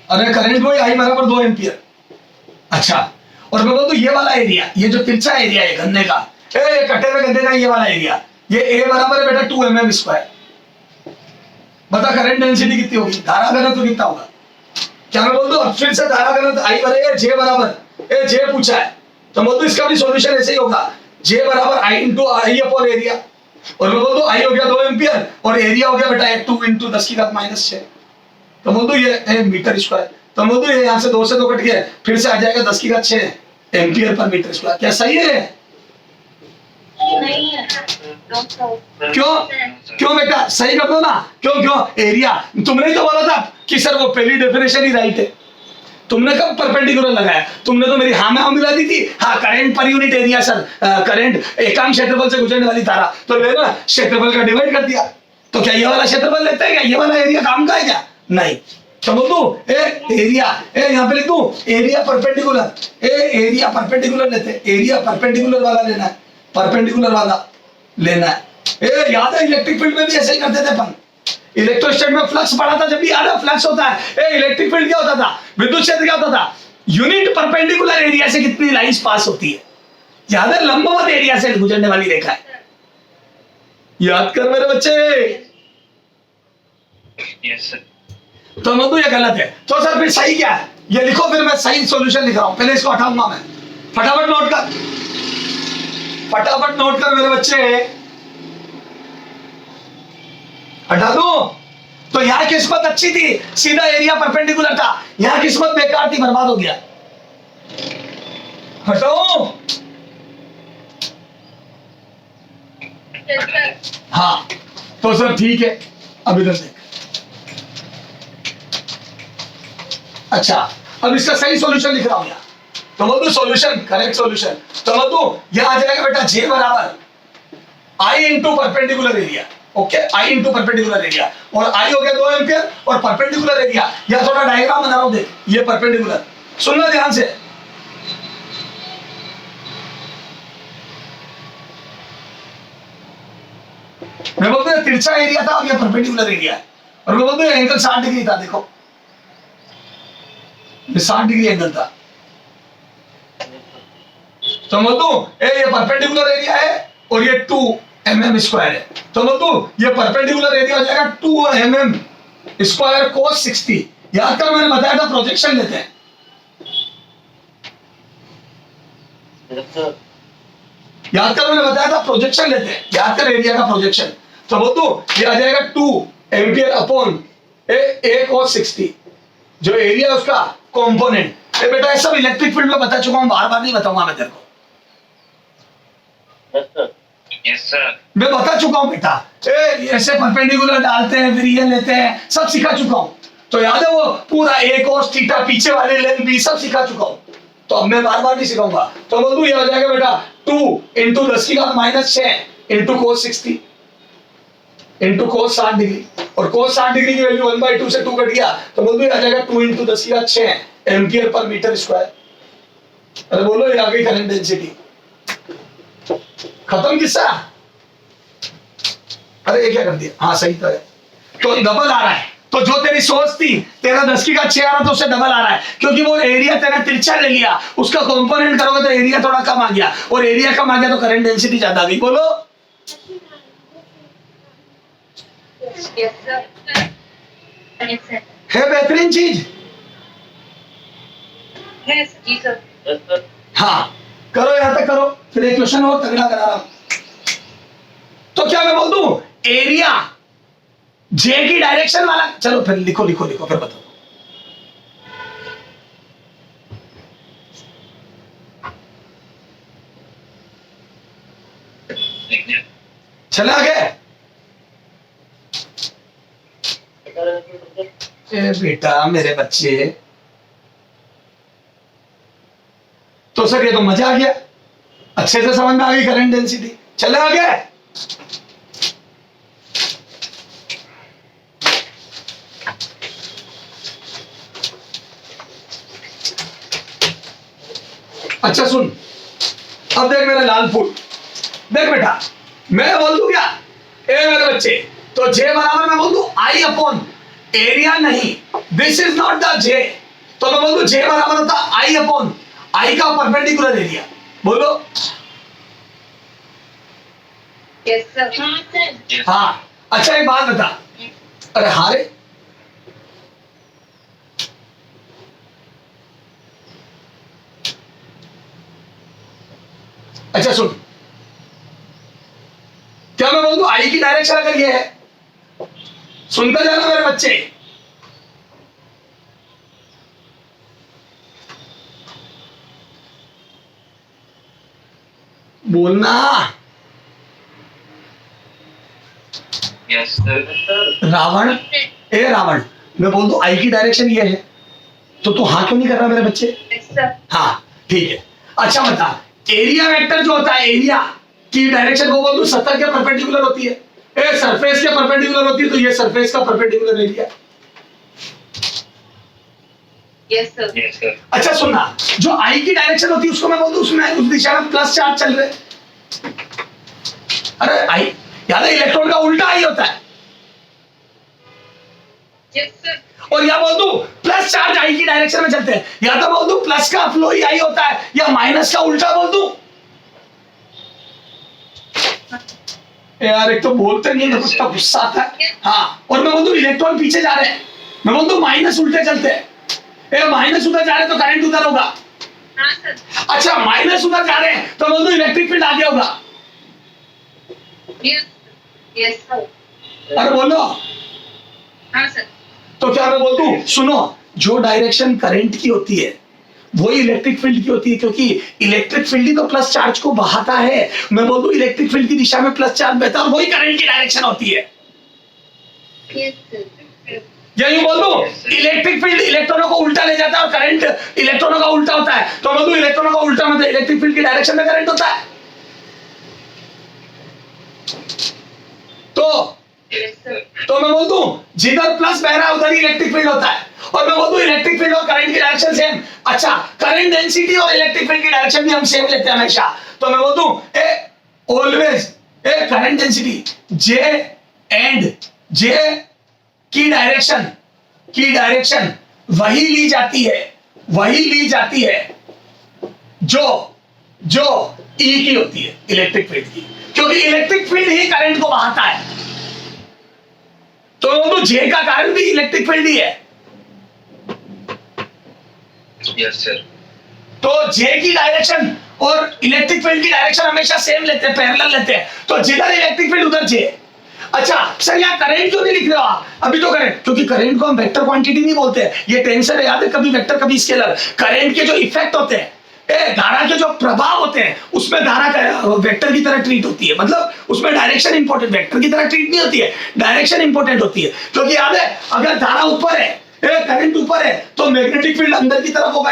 अरे करंट वही I बराबर 2 एम्पियर। अच्छा, और मैं बोल दूं ये वाला एरिया, ये जो तिरछा एरिया है गन्ने का, ये कटे हुए गन्ने का ये वाला एरिया, ये A बराबर है बेटा 2 mm²। बता करंट डेंसिटी कितनी होगी, धारा घनत्व कितना होगा? क्या मैं बोल दूं अब फिर से धारा घनत्व I बराबर J बराबर, J पूछा है, तो बोल दूं इसका भी सॉल्यूशन ऐसे ही होगा, J बराबर I × I अपॉन एरिया। और मैं बोल दूं I हो गया 2 एम्पियर, और एरिया हो गया बेटा 2 × 10⁻⁶। तो बोल दूं ये मीटर स्क्वायर। तो बोल दूं ये यहाँ से 2 से 2 कट गया, फिर से आ जाएगा 10⁻⁶ एम्पियर पर मीटर स्क्वायर। क्या सही है? नहीं है। क्यों बेटा, सही कर दो ना। क्यों एरिया, तुमने ही तो बोला था कि सर वो पहली डेफिनेशन ही राइट है। तुमने कब परपेंडिकुलर लगाया? तुमने तो मेरी हाँ में हाँ मिला दी थी। हाँ current per unit area sir, current एकांक क्षेत्रफल से गुजरने वाली धारा, तो मैंने ना क्षेत्रफल का डिवाइड कर दिया। तो क्या ये वाला क्षेत्रफल लेते हैं क्या? ये वाला एरिया काम का है क्या? नहीं। तो बोल दूं एरिया, यहाँ पे लिख दूं एरिया परपेंडिकुलर, एरिया परपेंडिकुलर लेते हैं, एरिया परपेंडिकुलर वाला लेना है, परपेंडिकुलर वाला लेना है। याद है इलेक्ट्रिक फील्ड में भी ऐसे ही करते थे अपन, इलेक्ट्रोस्टैटिक में फ्लक्स पढ़ा था जब भी, याद है फ्लक्स होता है। इलेक्ट्रिक फील्ड क्या होता था, विद्युत क्षेत्र क्या होता था, यूनिट परपेंडिकुलर एरिया से कितनी लाइंस पास होती है, याद है लंबवत एरिया से गुजरने वाली रेखा है। याद कर मेरे बच्चे। Yes sir. तो मैं तो ये गलत है, तो सर फिर सही क्या है ये लिखो, फिर मैं सही सॉल्यूशन लिख रहा हूं, पहले इसको हटाऊंगा मैं। फटाफट नोट कर, फटाफट नोट कर मेरे बच्चे। हटा दो। तो यहाँ किस्मत अच्छी थी, सीधा एरिया परपेंडिकुलर था, यहाँ किस्मत बेकार थी, बर्बाद हो गया। हटाओ। Yes, sir. हाँ तो सर ठीक है, अब इधर देख। अच्छा अब इसका सही सॉल्यूशन लिख रहा हूं यहाँ। तो बोल दो सॉल्यूशन, करेक्ट सॉल्यूशन। तो बोल दो ये आ जाएगा बेटा जे बराबर आई इंटू परपेंडिकुलर एरिया। ओके, आई इंटू परपेंडिकुलर एरिया, और आई हो गया 2 एम्पियर, और परपेंडिकुलर एरिया, या थोड़ा डायग्राम बना रहा हूं देख, ये परपेंडिकुलर, सुनना ध्यान से। मैं बोलते हैं तिरछा एरिया था और ये परपेंडिकुलर एरिया है, और मैं बोलते हैं एंगल 60 डिग्री था। देखो ये 60 डिग्री एंगल था। तो मैं बोलूं ये परपेंडिकुलर एरिया है और ये 2 mm स्क्वायर है। तो मैं बोलूं ये परपेंडिकुलर एरिया हो जाएगा 2 mm स्क्वायर cos 60। याद कर मैंने बताया था प्रोजेक्शन लेते हैं। याद कर मैंने बताया था प्रोजेक्शन लेते हैं, याद कर एरिया का प्रोजेक्शन। तो बोलूं ये आ जाएगा 2 एम्पियर अपॉन a cos 60, जो एरिया है उसका कंपोनेंट। ये बेटा ये सब इलेक्ट्रिक फील्ड में बता चुका हूं, बार बार नहीं बताऊंगा मैं तेरे को। Yes, sir. मैं बता चुका हूं बेटा, ऐसे परपेंडिकुलर डालते हैं, फिर ये लेते हैं, सब सिखा चुका हूं। तो याद है वो पूरा a cos थीटा पीछे वाले लेंथ भी सब सिखा चुका हूं, तो अब मैं बार बार नहीं सिखाऊंगा। तो बोलूं ये हो जाएगा बेटा 2 इंटू 10 की घात -6 into cos 60 into cos 60 degree, और cos 60 डिग्री की वैल्यू 1/2 से 2 कट गया, तो बोलूं ये आ जाएगा 2 इंटू 10 की घात 6 एम्पियर पर मीटर स्क्वायर। अरे बोलो ये आ गई करंट डेंसिटी। खत्म किस्सा। अरे ये क्या कर दिया, हाँ सही तो है। तो डबल आ रहा है, तो जो तेरी सोच थी तेरा 10 की घात 6 आ रहा था उससे डबल आ रहा है, क्योंकि वो एरिया तेरा तिरछा ले लिया, उसका कंपोनेंट करोगे तो एरिया थोड़ा कम आ गया, और एरिया कम आ गया तो करंट डेंसिटी ज्यादा आ गई। बोलो Yes, sir. Yes, sir. है बेहतरीन चीज। Yes, जी sir. हाँ करो, यहां तक करो, फिर एक क्वेश्चन और तगड़ा करा रहा हूं। तो क्या मैं बोल दूं एरिया जे की डायरेक्शन वाला, चलो फिर लिखो लिखो लिखो फिर बताओ। चले आगे। ए बेटा मेरे बच्चे, तो सर ये तो मजा आ गया, अच्छे से समझ में आ गई करंट डेंसिटी। चले आगे। अच्छा सुन, अब देख मेरे लाल फूल, देख बेटा मैं बोल दूं क्या, ए मेरे बच्चे, तो जे बराबर मैं बोल दूं आई अपॉन एरिया, नहीं दिस इज नॉट द जे, तो मैं बोल दूं जे बराबर होता आई अपॉन आई का परपेंडिकुलर एरिया। बोलो Yes, sir. हाँ sir. हाँ। अच्छा एक बात बता, अरे हारे अच्छा सुन, क्या मैं बोल दूं आई की डायरेक्शन अगर ये है, सुनकर जाना मेरे बच्चे, बोलना। Yes, sir. रावण, ए रावण, मैं बोल दूं आई की डायरेक्शन ये है, तो तू हाँ क्यों नहीं कर रहा मेरे बच्चे? Yes, sir. हाँ ठीक है। अच्छा बता, एरिया वेक्टर जो होता है एरिया की डायरेक्शन को बोल दूं सतह के परपेंडिकुलर होती है, ए सरफेस के परपेंडिकुलर होती है, तो ये सरफेस का perpendicular area. Yes, sir. Yes, sir. अच्छा सुनना, जो आई की डायरेक्शन होती है उसको मैं बोल दूं उसमें उस दिशा में प्लस चार्ज चल रहे। अरे आई याद है इलेक्ट्रॉन का उल्टा आई होता है, Yes, sir. और या बोल दूं प्लस चार्ज आई की डायरेक्शन में चलते हैं, या तो बोल दूं प्लस का फ्लो ही आई होता है, या माइनस का उल्टा बोल दूं। यार एक तो बोलते नहीं है, तो गुस्सा आता है। हाँ, और मैं बोल दूं इलेक्ट्रॉन पीछे जा रहे हैं, मैं बोल दूं माइनस उल्टे चलते हैं, माइनस उधर जा रहे हैं तो करंट उधर होगा। हाँ सर. अच्छा माइनस उधर जा रहे हैं तो बोल दो इलेक्ट्रिक फील्ड आगे होगा। Yes. Yes, sir. अरे बोलो, हाँ सर। तो क्या मैं बोल दूं? सुनो, जो डायरेक्शन करंट की होती है वही इलेक्ट्रिक फील्ड की होती है, क्योंकि इलेक्ट्रिक फील्ड ही तो प्लस चार्ज को बहाता है। मैं बोल दूं इलेक्ट्रिक फील्ड की दिशा में प्लस चार्ज बहता है और वही करंट की डायरेक्शन होती है। Yes sir. या यूं बोल दूं इलेक्ट्रिक फील्ड इलेक्ट्रॉनों को उल्टा ले जाता है और करंट इलेक्ट्रॉनों का उल्टा होता है। तो बोल दूं इलेक्ट्रॉनों का उल्टा मतलब इलेक्ट्रिक फील्ड की डायरेक्शन में करंट होता है। Yes sir. तो मैं बोल दूं जिधर प्लस बह रहा है उधर ही इलेक्ट्रिक फील्ड होता है। और मैं बोल दूं इलेक्ट्रिक फील्ड और करंट की डायरेक्शन सेम। अच्छा, करंट डेंसिटी और इलेक्ट्रिक फील्ड की डायरेक्शन भी हम सेम लेते हैं हमेशा। तो मैं बोल दूं always current density J and J की डायरेक्शन वही ली जाती है जो ई की होती है, इलेक्ट्रिक फील्ड की, क्योंकि इलेक्ट्रिक फील्ड ही करंट को बहाता है। तो जे का कारण भी इलेक्ट्रिक फील्ड ही है। Yes sir. तो जे की डायरेक्शन और इलेक्ट्रिक फील्ड की डायरेक्शन हमेशा सेम लेते हैं, पैरेलल लेते हैं। तो जिधर इलेक्ट्रिक फील्ड उधर जे। अच्छा सर, यहाँ करंट क्यों नहीं लिख रहे हो आप? अभी तो करंट, क्योंकि करंट को हम वेक्टर क्वांटिटी नहीं बोलते हैं। ये टेंशन है, याद है, कभी वेक्टर कभी स्केलर। करंट के जो इफेक्ट होते हैं, धारा के जो प्रभाव होते हैं, उसमें धारा वेक्टर की तरह ट्रीट होती है। मतलब उसमें डायरेक्शन इंपॉर्टेंट, वेक्टर की तरह ट्रीट नहीं होती है, डायरेक्शन इंपॉर्टेंट होती है। क्योंकि याद है, अगर धारा ऊपर है, करंट ऊपर है, तो मैग्नेटिक फील्ड अंदर की तरफ होगा,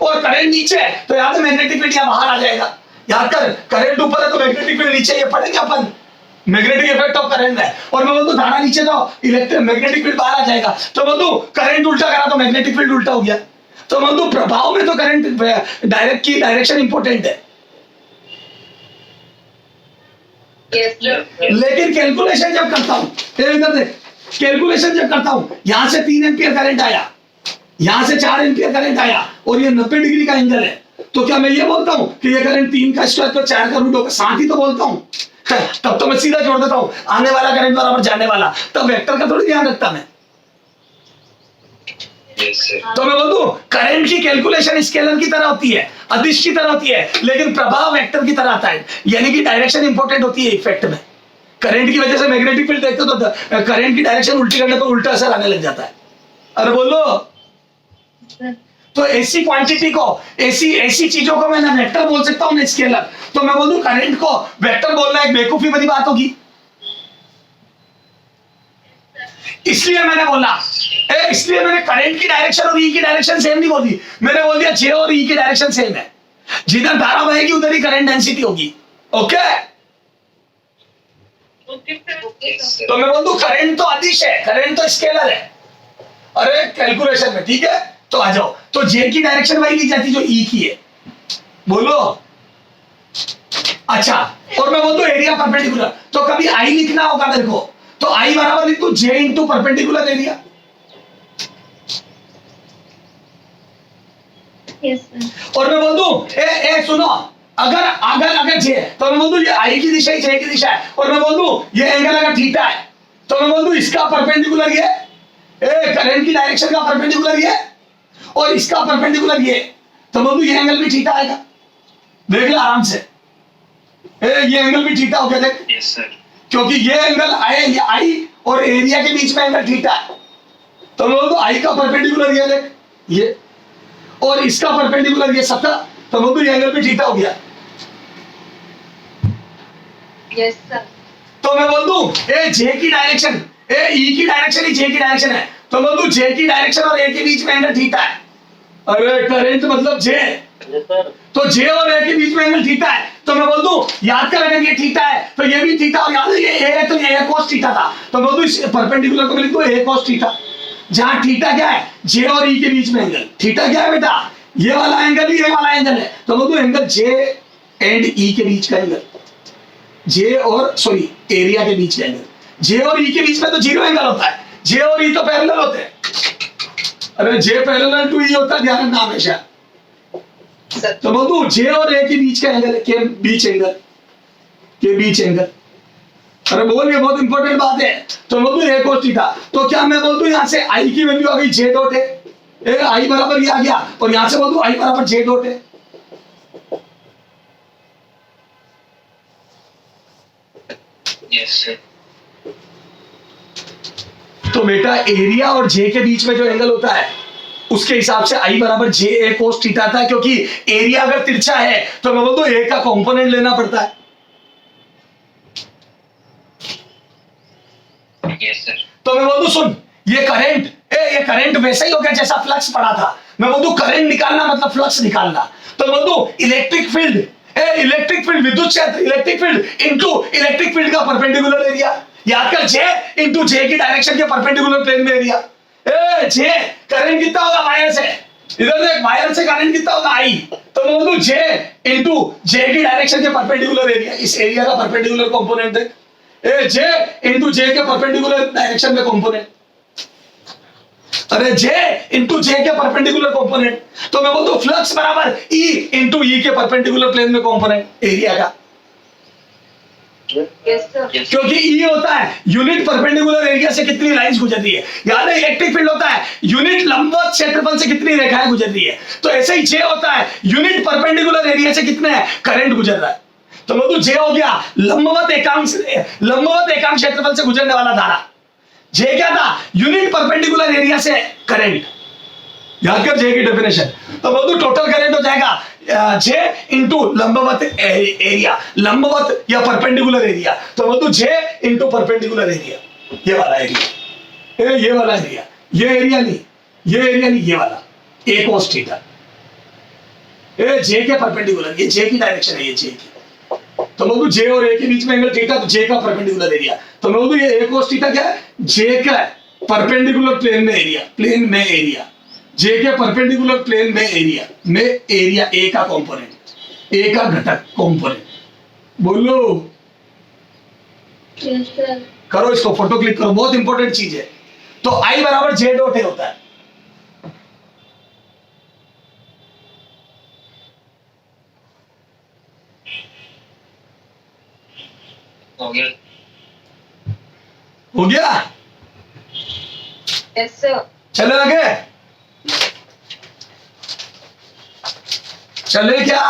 और करंट नीचे है तो याद है मैग्नेटिक फील्ड यहाँ बाहर आ जाएगा। याद कर, करंट ऊपर है तो मैग्नेटिक फील्ड नीचे, ये पढ़ेंगे अपन, मैग्नेटिक इफेक्ट ऑफ करंट है। और मैं बोलूं धारा नीचे तो इलेक्ट्रिक मैग्नेटिक फील्ड बाहर आ जाएगा। तो बोलूं करंट उल्टा करा तो मैग्नेटिक फील्ड उल्टा हो गया। तो बोलूं प्रभाव में तो करंट डायरेक्ट की डायरेक्शन इंपॉर्टेंट है, यस सर। लेकिन कैलकुलेशन जब करता हूं, इधर देख, कैलकुलेशन जब करता हूं, यहां से 3 एम्पियर करंट आया, यहां से 4 एम्पियर करंट आया, और ये 90 डिग्री का एंगल है। तो क्या मैं ये बोलता हूं कि ये करंट 3 का स्क्वायर तो 4 का रूट होगा? साथ ही तो बोलता हूं। तब तो मैं सीधा जोड़ देता हूं, आने वाला करंट बराबर जाने वाला, तब वेक्टर का थोड़ी ध्यान रखता मैं। Yes sir. तो मैं बोल दूं करंट की कैलकुलेशन स्केलर की तरह होती है, अदिश की तरह होती है, लेकिन प्रभाव वेक्टर की तरह आता है। यानी कि डायरेक्शन इंपॉर्टेंट होती है इफेक्ट में। करंट की वजह से मैग्नेटिक फील्ड देखते हो तो करंट की डायरेक्शन उल्टी करने पर उल्टा असर आने लग जाता है। अरे बोलो, तो ऐसी क्वांटिटी को, ऐसी चीजों को मैं ना वेक्टर बोल सकता हूं ना स्केलर। तो मैं बोल दूं करंट को वेक्टर बोलना एक बेवकूफी भरी बात होगी। इसलिए मैंने बोला, इसलिए मैंने करंट की डायरेक्शन और ई की डायरेक्शन सेम नहीं बोली, मैंने बोल दिया जे और ई की डायरेक्शन सेम है। जिधर धारा बहेगी उधर ही करंट डेंसिटी होगी। ओके, तो मैं बोल दूं करंट तो अदिश है, करंट तो स्केलर है। अरे कैलकुलेशन में, ठीक है, तो आ जाओ। तो जे की डायरेक्शन वही ली जाती जो ई की है। बोलो। अच्छा, और मैं बोल दूं एरिया परपेंडिकुलर, तो कभी आई लिखना होगा मेरे को, तो आई बराबर लिख दूं J into perpendicular area. Yes sir. और मैं बोल दूं सुनो, अगर जे, तो मैं बोल दूं ये आई की दिशा ही जे की दिशा है, और मैं बोल दूं ये एंगल अगर थीटा है, तो मैं बोल दूं इसका परपेंडिकुलर ये, करंट की डायरेक्शन का परपेंडिकुलर ये, और इसका परपेंडिकुलर ये, तो बोल दूं ये एंगल भी थीटा आएगा। देख ले आराम से, ये एंगल भी थीटा हो गया, देख। Yes sir. क्योंकि ये एंगल ये आई और एरिया के बीच में एंगल थीटा है, तो मैं बोल दूं आई का परपेंडिकुलर ये, देख ये, और इसका परपेंडिकुलर ये सतह, तो बोल दूं ये एंगल भी थीटा हो गया। Yes sir. तो मैं बोल दूं जे की डायरेक्शन, ई की डायरेक्शन ही जे की डायरेक्शन है, तो बोल दूं जे की डायरेक्शन और ए के बीच में एंगल थीटा है। अरे करंट मतलब जे, तो जे और ए के बीच में एंगल थीटा है, तो मैं बोल दूं याद कर, अगर ये थीटा है तो ये भी थीटा, और याद है ये ए है तो ये cos थीटा था, तो बोल दूं इस परपेंडिकुलर को मैं लिख दूं a cos थीटा। जहां थीटा क्या है, जे और ई के बीच में एंगल। थीटा क्या है बेटा, ये वाला एंगल ही ये वाला एंगल है, तो बोल दूं एंगल जे एंड ई के बीच का एंगल, जे और सॉरी एरिया के बीच का एंगल। जे और ई के बीच में तो जीरो एंगल होता है, जे और ई तो पैरेलल होते हैं। अरे जे पैरेलल टू ई होता है, ध्यान रखना हमेशा। तो बोल दूं जे और ए के बीच का एंगल, के बीच एंगल। अरे बोल, ये बहुत इंपॉर्टेंट बात है। तो बोल दूं a cos थीटा, तो क्या मैं बोल दूं यहां से आई की वैल्यू आ गई जे डॉट है, आई बराबर ये आ गया, और यहां से बोल दूं आई बराबर जे डॉट है। Yes sir. तो बेटा एरिया और जे के बीच में जो एंगल होता है उसके हिसाब से आई बराबर जे ए कोस थीटा आता है, क्योंकि एरिया अगर तिरछा है तो मैं बोल दो ए का कंपोनेंट लेना पड़ता है। Yes sir. तो मैं बोल दू सुन ये करंट वैसा ही हो गया जैसा फ्लक्स पड़ा था। मैं बोल दू करंट निकालना मतलब फ्लक्स निकालना। तो बोल दू इलेक्ट्रिक फील्ड विद्युत क्षेत्र electric field into electric field का परपेंडिकुलर एरिया। याद कर जे इनटू जे की डायरेक्शन के परपेंडिकुलर प्लेन में एरिया। जे करंट कितना होगा वायर से, इधर देख वायर से करंट कितना होगा आई। तो मैं बोल दू जे इनटू जे की डायरेक्शन के परपेंडिकुलर एरिया। इस एरिया का परपेंडिकुलर कंपोनेंट देख जे इंटू जे के परपेंडिकुलर डायरेक्शन में कंपोनेंट। अरे जे इंटू जे के परपेंडिकुलर कंपोनेंट। तो मैं बोलता हूं फ्लक्स बराबर ई इंटू ई के परपेंडिकुलर प्लेन में कंपोनेंट एरिया का। क्योंकि ई होता है यूनिट परपेंडिकुलर एरिया से कितनी लाइंस गुजर रही है। याद है इलेक्ट्रिक फील्ड होता है यूनिट लंबवत क्षेत्रफल से कितनी रेखाएं गुजर रही है। तो ऐसे ही जे होता है यूनिट परपेंडिकुलर एरिया से कितने करंट गुजर रहा है। तो मतलब जे हो गया लंबवत एकांक क्षेत्रफल से गुजरने वाला धारा। जे क्या था यूनिट परपेंडिकुलर एरिया से करंट। याद कर जे की डेफिनेशन। तो मतलब टोटल करंट हो जाएगा जे इंटू लंबवत एरिया, लंबवत या परपेंडिकुलर एरिया। तो मतलब जे इंटू परपेंडिकुलर एरिया, ये वाला एरिया, ये वाला एरिया, ये एरिया नहीं, ये वाला ए कोस थीटा। जे के परपेंडिकुलर, ये जे की डायरेक्शन है, ये जे की। तो मैं बोलूं जे और ए के बीच में एंगल थीटा, तो जे का परपेंडिकुलर एरिया। तो मैं बोलूं ये ए कोस थीटा क्या है, जे का परपेंडिकुलर प्लेन में एरिया, जे के परपेंडिकुलर प्लेन में एरिया ए का कंपोनेंट, ए का घटक कंपोनेंट। बोलो करो इसको, फोटो क्लिक करो, बहुत इंपॉर्टेंट चीज है। तो आई बराबर जे डॉट ए होता है। हो गया। हो गया? Yes sir. चले आगे, चले क्या?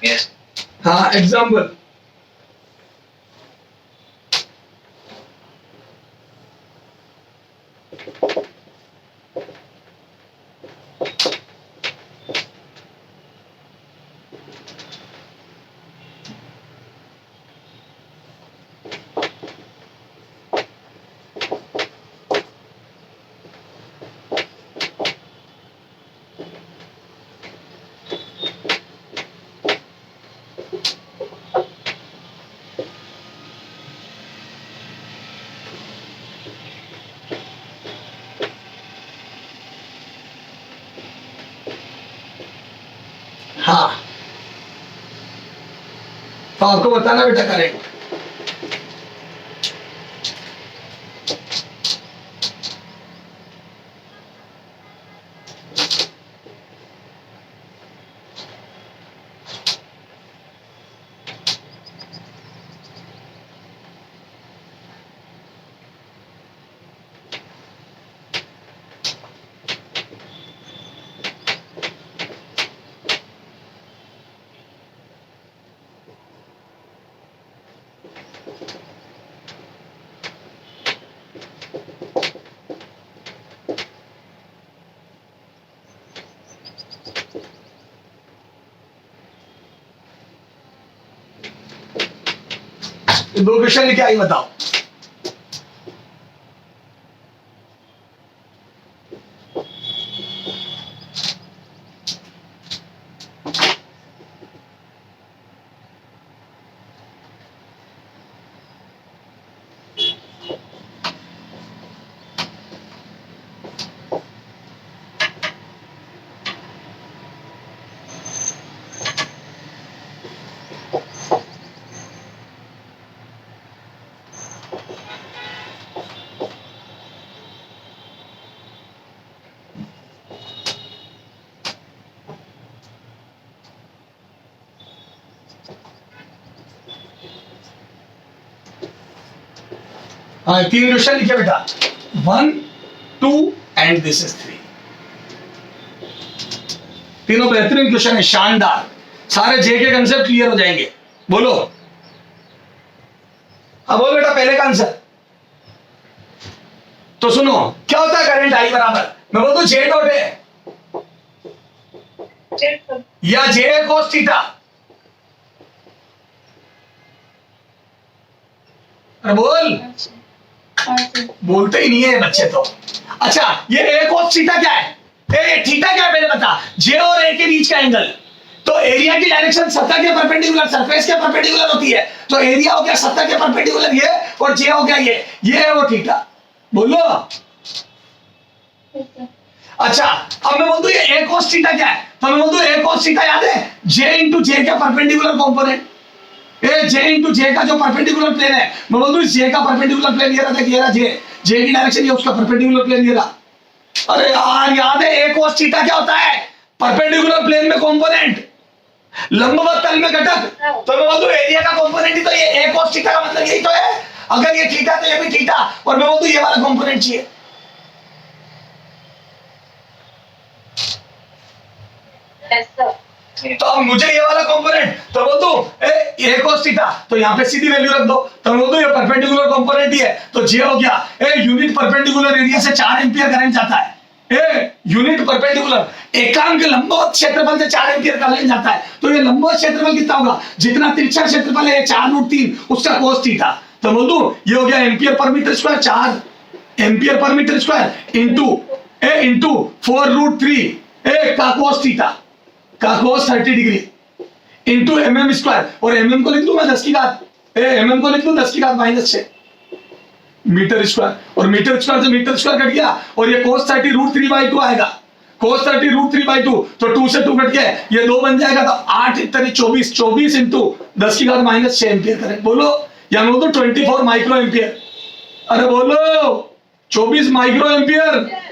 यस। हाँ एग्जाम्पल। हाँ तो आपको बताना बेटा करेक्ट। दो क्वेश्चन लिखे आई बताओ। हाँ तीन क्वेश्चन लिखे बेटा, 1 2 एंड दिस इज 3। तीनों बेहतरीन क्वेश्चन है, शानदार। सारे जे के कंसेप्ट क्लियर हो जाएंगे। बोलो अब बोल बेटा पहले का आंसर। तो सुनो क्या होता है करंट आई बराबर, मैं बोलता हूं जे डॉट है जेड सर। या जे कोस थीटा। अरे बोल, हाँ सर। बोलते ही नहीं है ये बच्चे तो। अच्छा ये ए कोस थीटा क्या है, ए थीटा क्या है पहले बता। जे और ए के बीच का एंगल, तो एरिया की डायरेक्शन सतह के परपेंडिकुलर, सरफेस के परपेंडिकुलर होती है। तो एरिया हो गया सतह के परपेंडिकुलर ये, और जे हो गया ये है वो थीटा। बोलो। Yes sir. अच्छा अब मैं बोलूं ये ए कोस थीटा क्या है, तो मैं बोलूं ए कोस थीटा याद है जे इंटू जे का परपेंडिकुलर कंपोनेंट। ए जे इंटू जे का जो परपेंडिकुलर प्लेन है, मैं बोलूं जे का परपेंडिकुलर प्लेन ये रहा, देख ये रहा जे की डायरेक्शन ये, उसका परपेंडिकुलर प्लेन ये रहा। अरे यार याद है ए कोस थीटा क्या होता है, परपेंडिकुलर प्लेन में कंपोनेंट, लंबवत तल में घटक। तो मैं बोलूं एरिया का कंपोनेंट ही तो ये ए कोस थीटा का मतलब यही तो है। अगर ये थीटा तो ये भी थीटा, और मैं बोलूं ये वाला कंपोनेंट चाहिए। Yes sir. तो अब मुझे ये वाला कंपोनेंट, तो बोल दो ए cos थीटा, तो यहाँ पे सीधी वैल्यू रख दो, तो बोल दो ये परपेंडिकुलर कंपोनेंट ही है, तो जे हो गया ए यूनिट परपेंडिकुलर एरिया से 4 एम्पियर करंट जाता है। ए यूनिट परपेंडिकुलर एकांक लंबवत क्षेत्रफल से 4 एम्पियर करंट जाता है। तो ये लंबवत क्षेत्रफल कितना होगा, जितना तिरछा क्षेत्रफल है 4√3 उसका cos थीटा। तो बोल दो ये हो गया ampere per metre square, 4 ampere per metre square into 4√3 ए का cos थीटा का cos 30 degree into mm square, और mm को लिख दूं मैं 10 की घात, mm को लिख दूं 10 की घात -6 मीटर स्क्वायर, और मीटर स्क्वायर से मीटर स्क्वायर कट गया, और ये cos 30 √3/2 आएगा। cos 30 √3/2, तो 2 से 2 कट गया, ये 2 बन जाएगा, तो 8 इतनी 24 इंटू 10 की घात -6 एम्पियर करें। बोलो, या मैं बोलूं 24 माइक्रो एम्पियर। अरे बोलो 24 माइक्रो एम्पियर।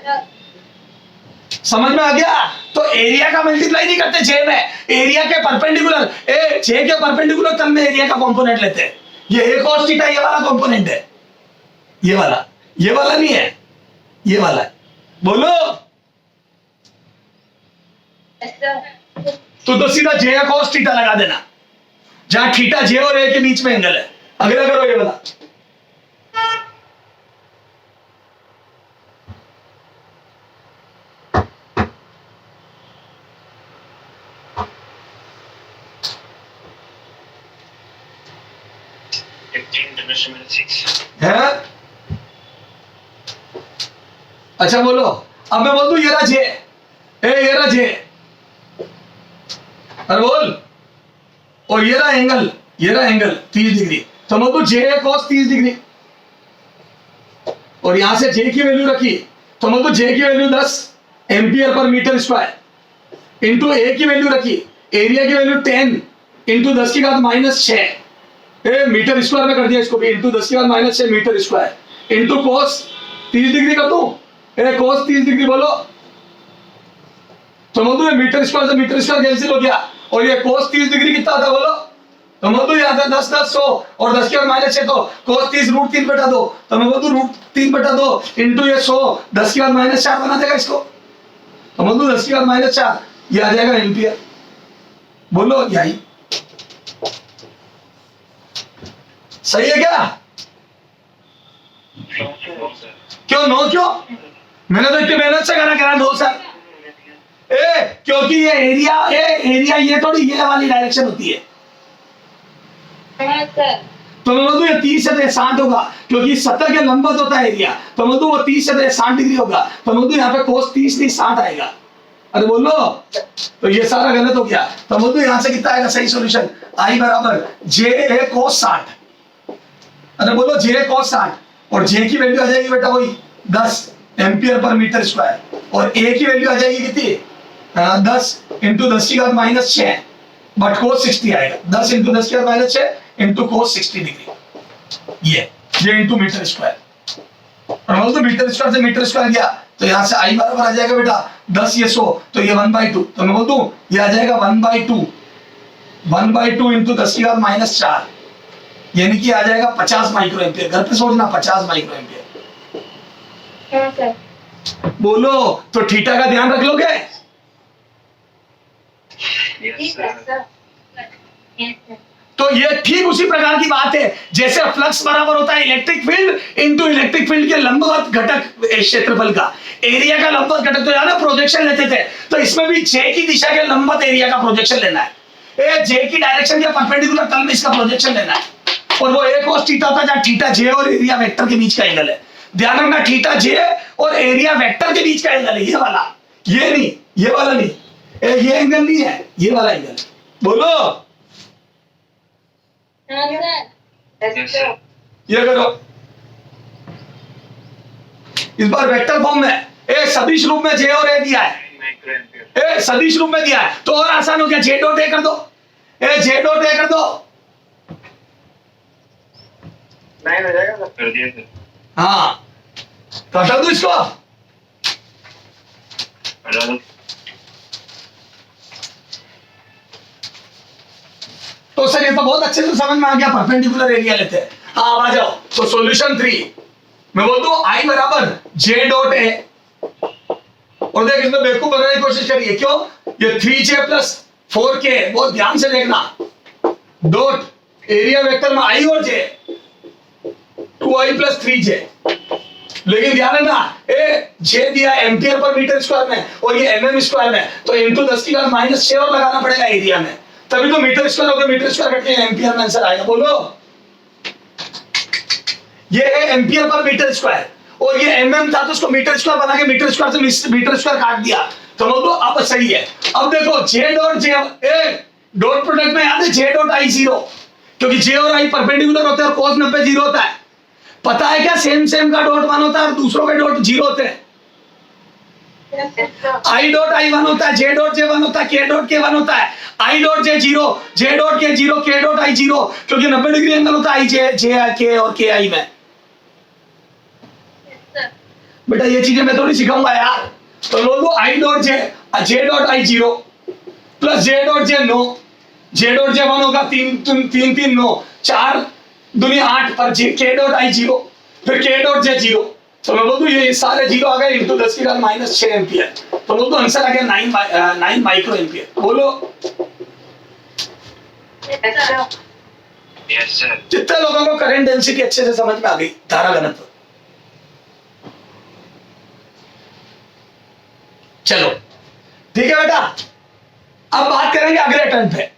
समझ में आ गया। तो एरिया का मल्टीप्लाई नहीं करते जे में, एरिया के परपेंडिकुलर, ए जे के परपेंडिकुलर तल में एरिया का कंपोनेंट लेते हैं। ये ए cos थीटा ये वाला कंपोनेंट है, ये वाला नहीं है, ये वाला है। बोलो। Yes sir. तो सीधा जे cos थीटा लगा देना, जहां थीटा जे और ए के बीच में एंगल है। अगला करो ये वाला। है? अच्छा बोलो, अब मैं बोल दूं ये रहा जे, ये रहा जे, अरे बोल, और ये रहा एंगल 30 डिग्री, तो मैं बोल जे cos 30 डिग्री, और यहां से जे की वैल्यू रखी, तो मैं बोल जे की value 10 ampere per metre square into ए की वैल्यू रखी, एरिया की वैल्यू 10 इंटू 10 की घात -6 मीटर स्क्वायर में कर दिया इसको भी, इंटू 10 की घात -6 metre square into cos 30 degree कर दूं, cos 30 डिग्री बोलो, तो मधु मीटर स्क्वायर से मीटर स्क्वायर कैंसिल हो गया, और ये cos 30 डिग्री कितना था बोलो, तो मधु यहाँ था 10 10 100, और 10 की घात -6, तो cos 30 √3 बटा 2, तो मैं मधु √3 बटा 2 इंटू ये 100 10 की घात -4 बना देगा इसको, तो मधु 10 की घात -4 ये आ जाएगा एम्पियर। बोलो यही सही है क्या? क्यों नो क्यों? मैंने तो इतनी मेहनत से करा नो सर। क्योंकि ये एरिया ये थोड़ी ये वाली डायरेक्शन होती है। हाँ सर। तो मैं बोलूं ये 30 से 60 होगा, क्योंकि सतह के लंबवत होता है एरिया, तो मैं बोलूं वो 30 से 60 डिग्री होगा, तो मैं बोलूं यहाँ पे cos 30 नहीं 60 आएगा। अरे बोलो, तो ये सारा गलत हो गया, तो बोलूं यहाँ से कितना आएगा सही सॉल्यूशन, आई बराबर जे cos 60। अरे बोलो जे cos 60, और जे की वैल्यू आ जाएगी बेटा वही 10 एम्पियर पर मीटर स्क्वायर, और ए की वैल्यू आ जाएगी कितनी 10 इंटू 10 की घात -6, बट cos 60 आएगा, 10 इंटू 10 की घात -6 इंटू cos 60 डिग्री, ये इंटू मीटर स्क्वायर, और बोलो तो मीटर स्क्वायर से मीटर स्क्वायर गया, तो यहाँ से आई बराबर आ जाएगा बेटा 10 ये 100, तो ये 1/2, तो मैं बोल दूं ये आ जाएगा 1/2 इंटू 10 की घात -4, यानी कि आ जाएगा 50 माइक्रो एम्पियर। घर पे सोचना 50 माइक्रो एम्पियर। हाँ सर। बोलो, तो थीटा का ध्यान रख लोगे? जी सर। Yes sir. तो ये ठीक उसी प्रकार की बात है जैसे फ्लक्स बराबर होता है electric field into electric field के लंबवत घटक क्षेत्रफल का, एरिया का लंबवत घटक। तो यार प्रोजेक्शन लेते थे, तो इसमें भी जे की दिशा के लंबवत एरिया का प्रोजेक्शन लेना है, जे की डायरेक्शन के परपेंडिकुलर तल में इसका प्रोजेक्शन लेना है। और वो एक cos थीटा था जहां थीटा जे और एरिया वेक्टर के बीच का एंगल है। ध्यान रखना थीटा जे और एरिया वेक्टर के बीच का एंगल है, ये वाला, ये नहीं, ये वाला नहीं, ये एंगल नहीं है, ये वाला एंगल। बोलो हाँ सर। Yes, sir. ये करो, इस बार वेक्टर फॉर्म में सदिश रूप में जे और ए दिया है, सदिश रूप में दिया है तो और आसान हो गया, जे डॉट ए कर दो, जे डॉट ए कर दो, 9 हो जाएगा सर। कर दिया सर। हाँ तो हटा दो इसको। हटा दो। तो सर ये तो बहुत अच्छे से समझ में आ गया, परपेंडिकुलर एरिया लेते हैं। हाँ अब आ जाओ, तो सॉल्यूशन 3 मैं बोल दूं आई बराबर जे डॉट ए, और देख इसमें बेवकूफ बनाने की कोशिश करिए, क्यों, ये 3j प्लस 4k, बहुत ध्यान से देखना, डॉट एरिया वेक्टर में आई और जे, 2i प्लस 3j, लेकिन ध्यान रखना जे दिया एम्पियर पर मीटर स्क्वायर में और ये mm स्क्वायर में, तो इनटू 10 की घात -6 और लगाना पड़ेगा एरिया में, तभी तो मीटर स्क्वायर होगा, मीटर स्क्वायर करके एम्पियर में आंसर आएगा। बोलो ये है एम्पियर पर मीटर स्क्वायर और ये mm था तो उसको मीटर स्क्वायर बना के मीटर स्क्वायर से मीटर स्क्वायर काट दिया, तो बोलो अब सही है। अब देखो J dot J dot product में याद है जे डॉट आई 0, क्योंकि जे और आई परपेंडिकुलर होते हैं और cos 90 0 होता है। पता है क्या, सेम का डॉट 1 होता है और दूसरों के डॉट 0 होते हैं। आई डॉट आई 1 होता है, जे डॉट जे 1 होता है, के डॉट के 1 होता है, I dot J 0, J dot के 0, के डॉट आई 0, क्योंकि 90 डिग्री एंगल होता है आई जे के और के आई में। बेटा ये चीजें मैं थोड़ी सिखाऊंगा यार, तो बोल दो I dot J dot I 0 plus J dot J 9, J dot J 1 होगा 3 3 3 9 4 दुनिया 8 पर जे के डॉट आई 0, फिर के डॉट जे 0, तो मैं बोल दूं ये सारे 0 आ गए इनटू 10 की घात -6 एम्पियर, तो बोल दो आंसर आ गया 9 माइक्रो एम्पियर। बोलो यस सर। कितने लोगों को करंट डेंसिटी अच्छे से समझ में आ गई, धारा घनत्व। चलो ठीक है बेटा, अब बात करेंगे अगले टर्न पे।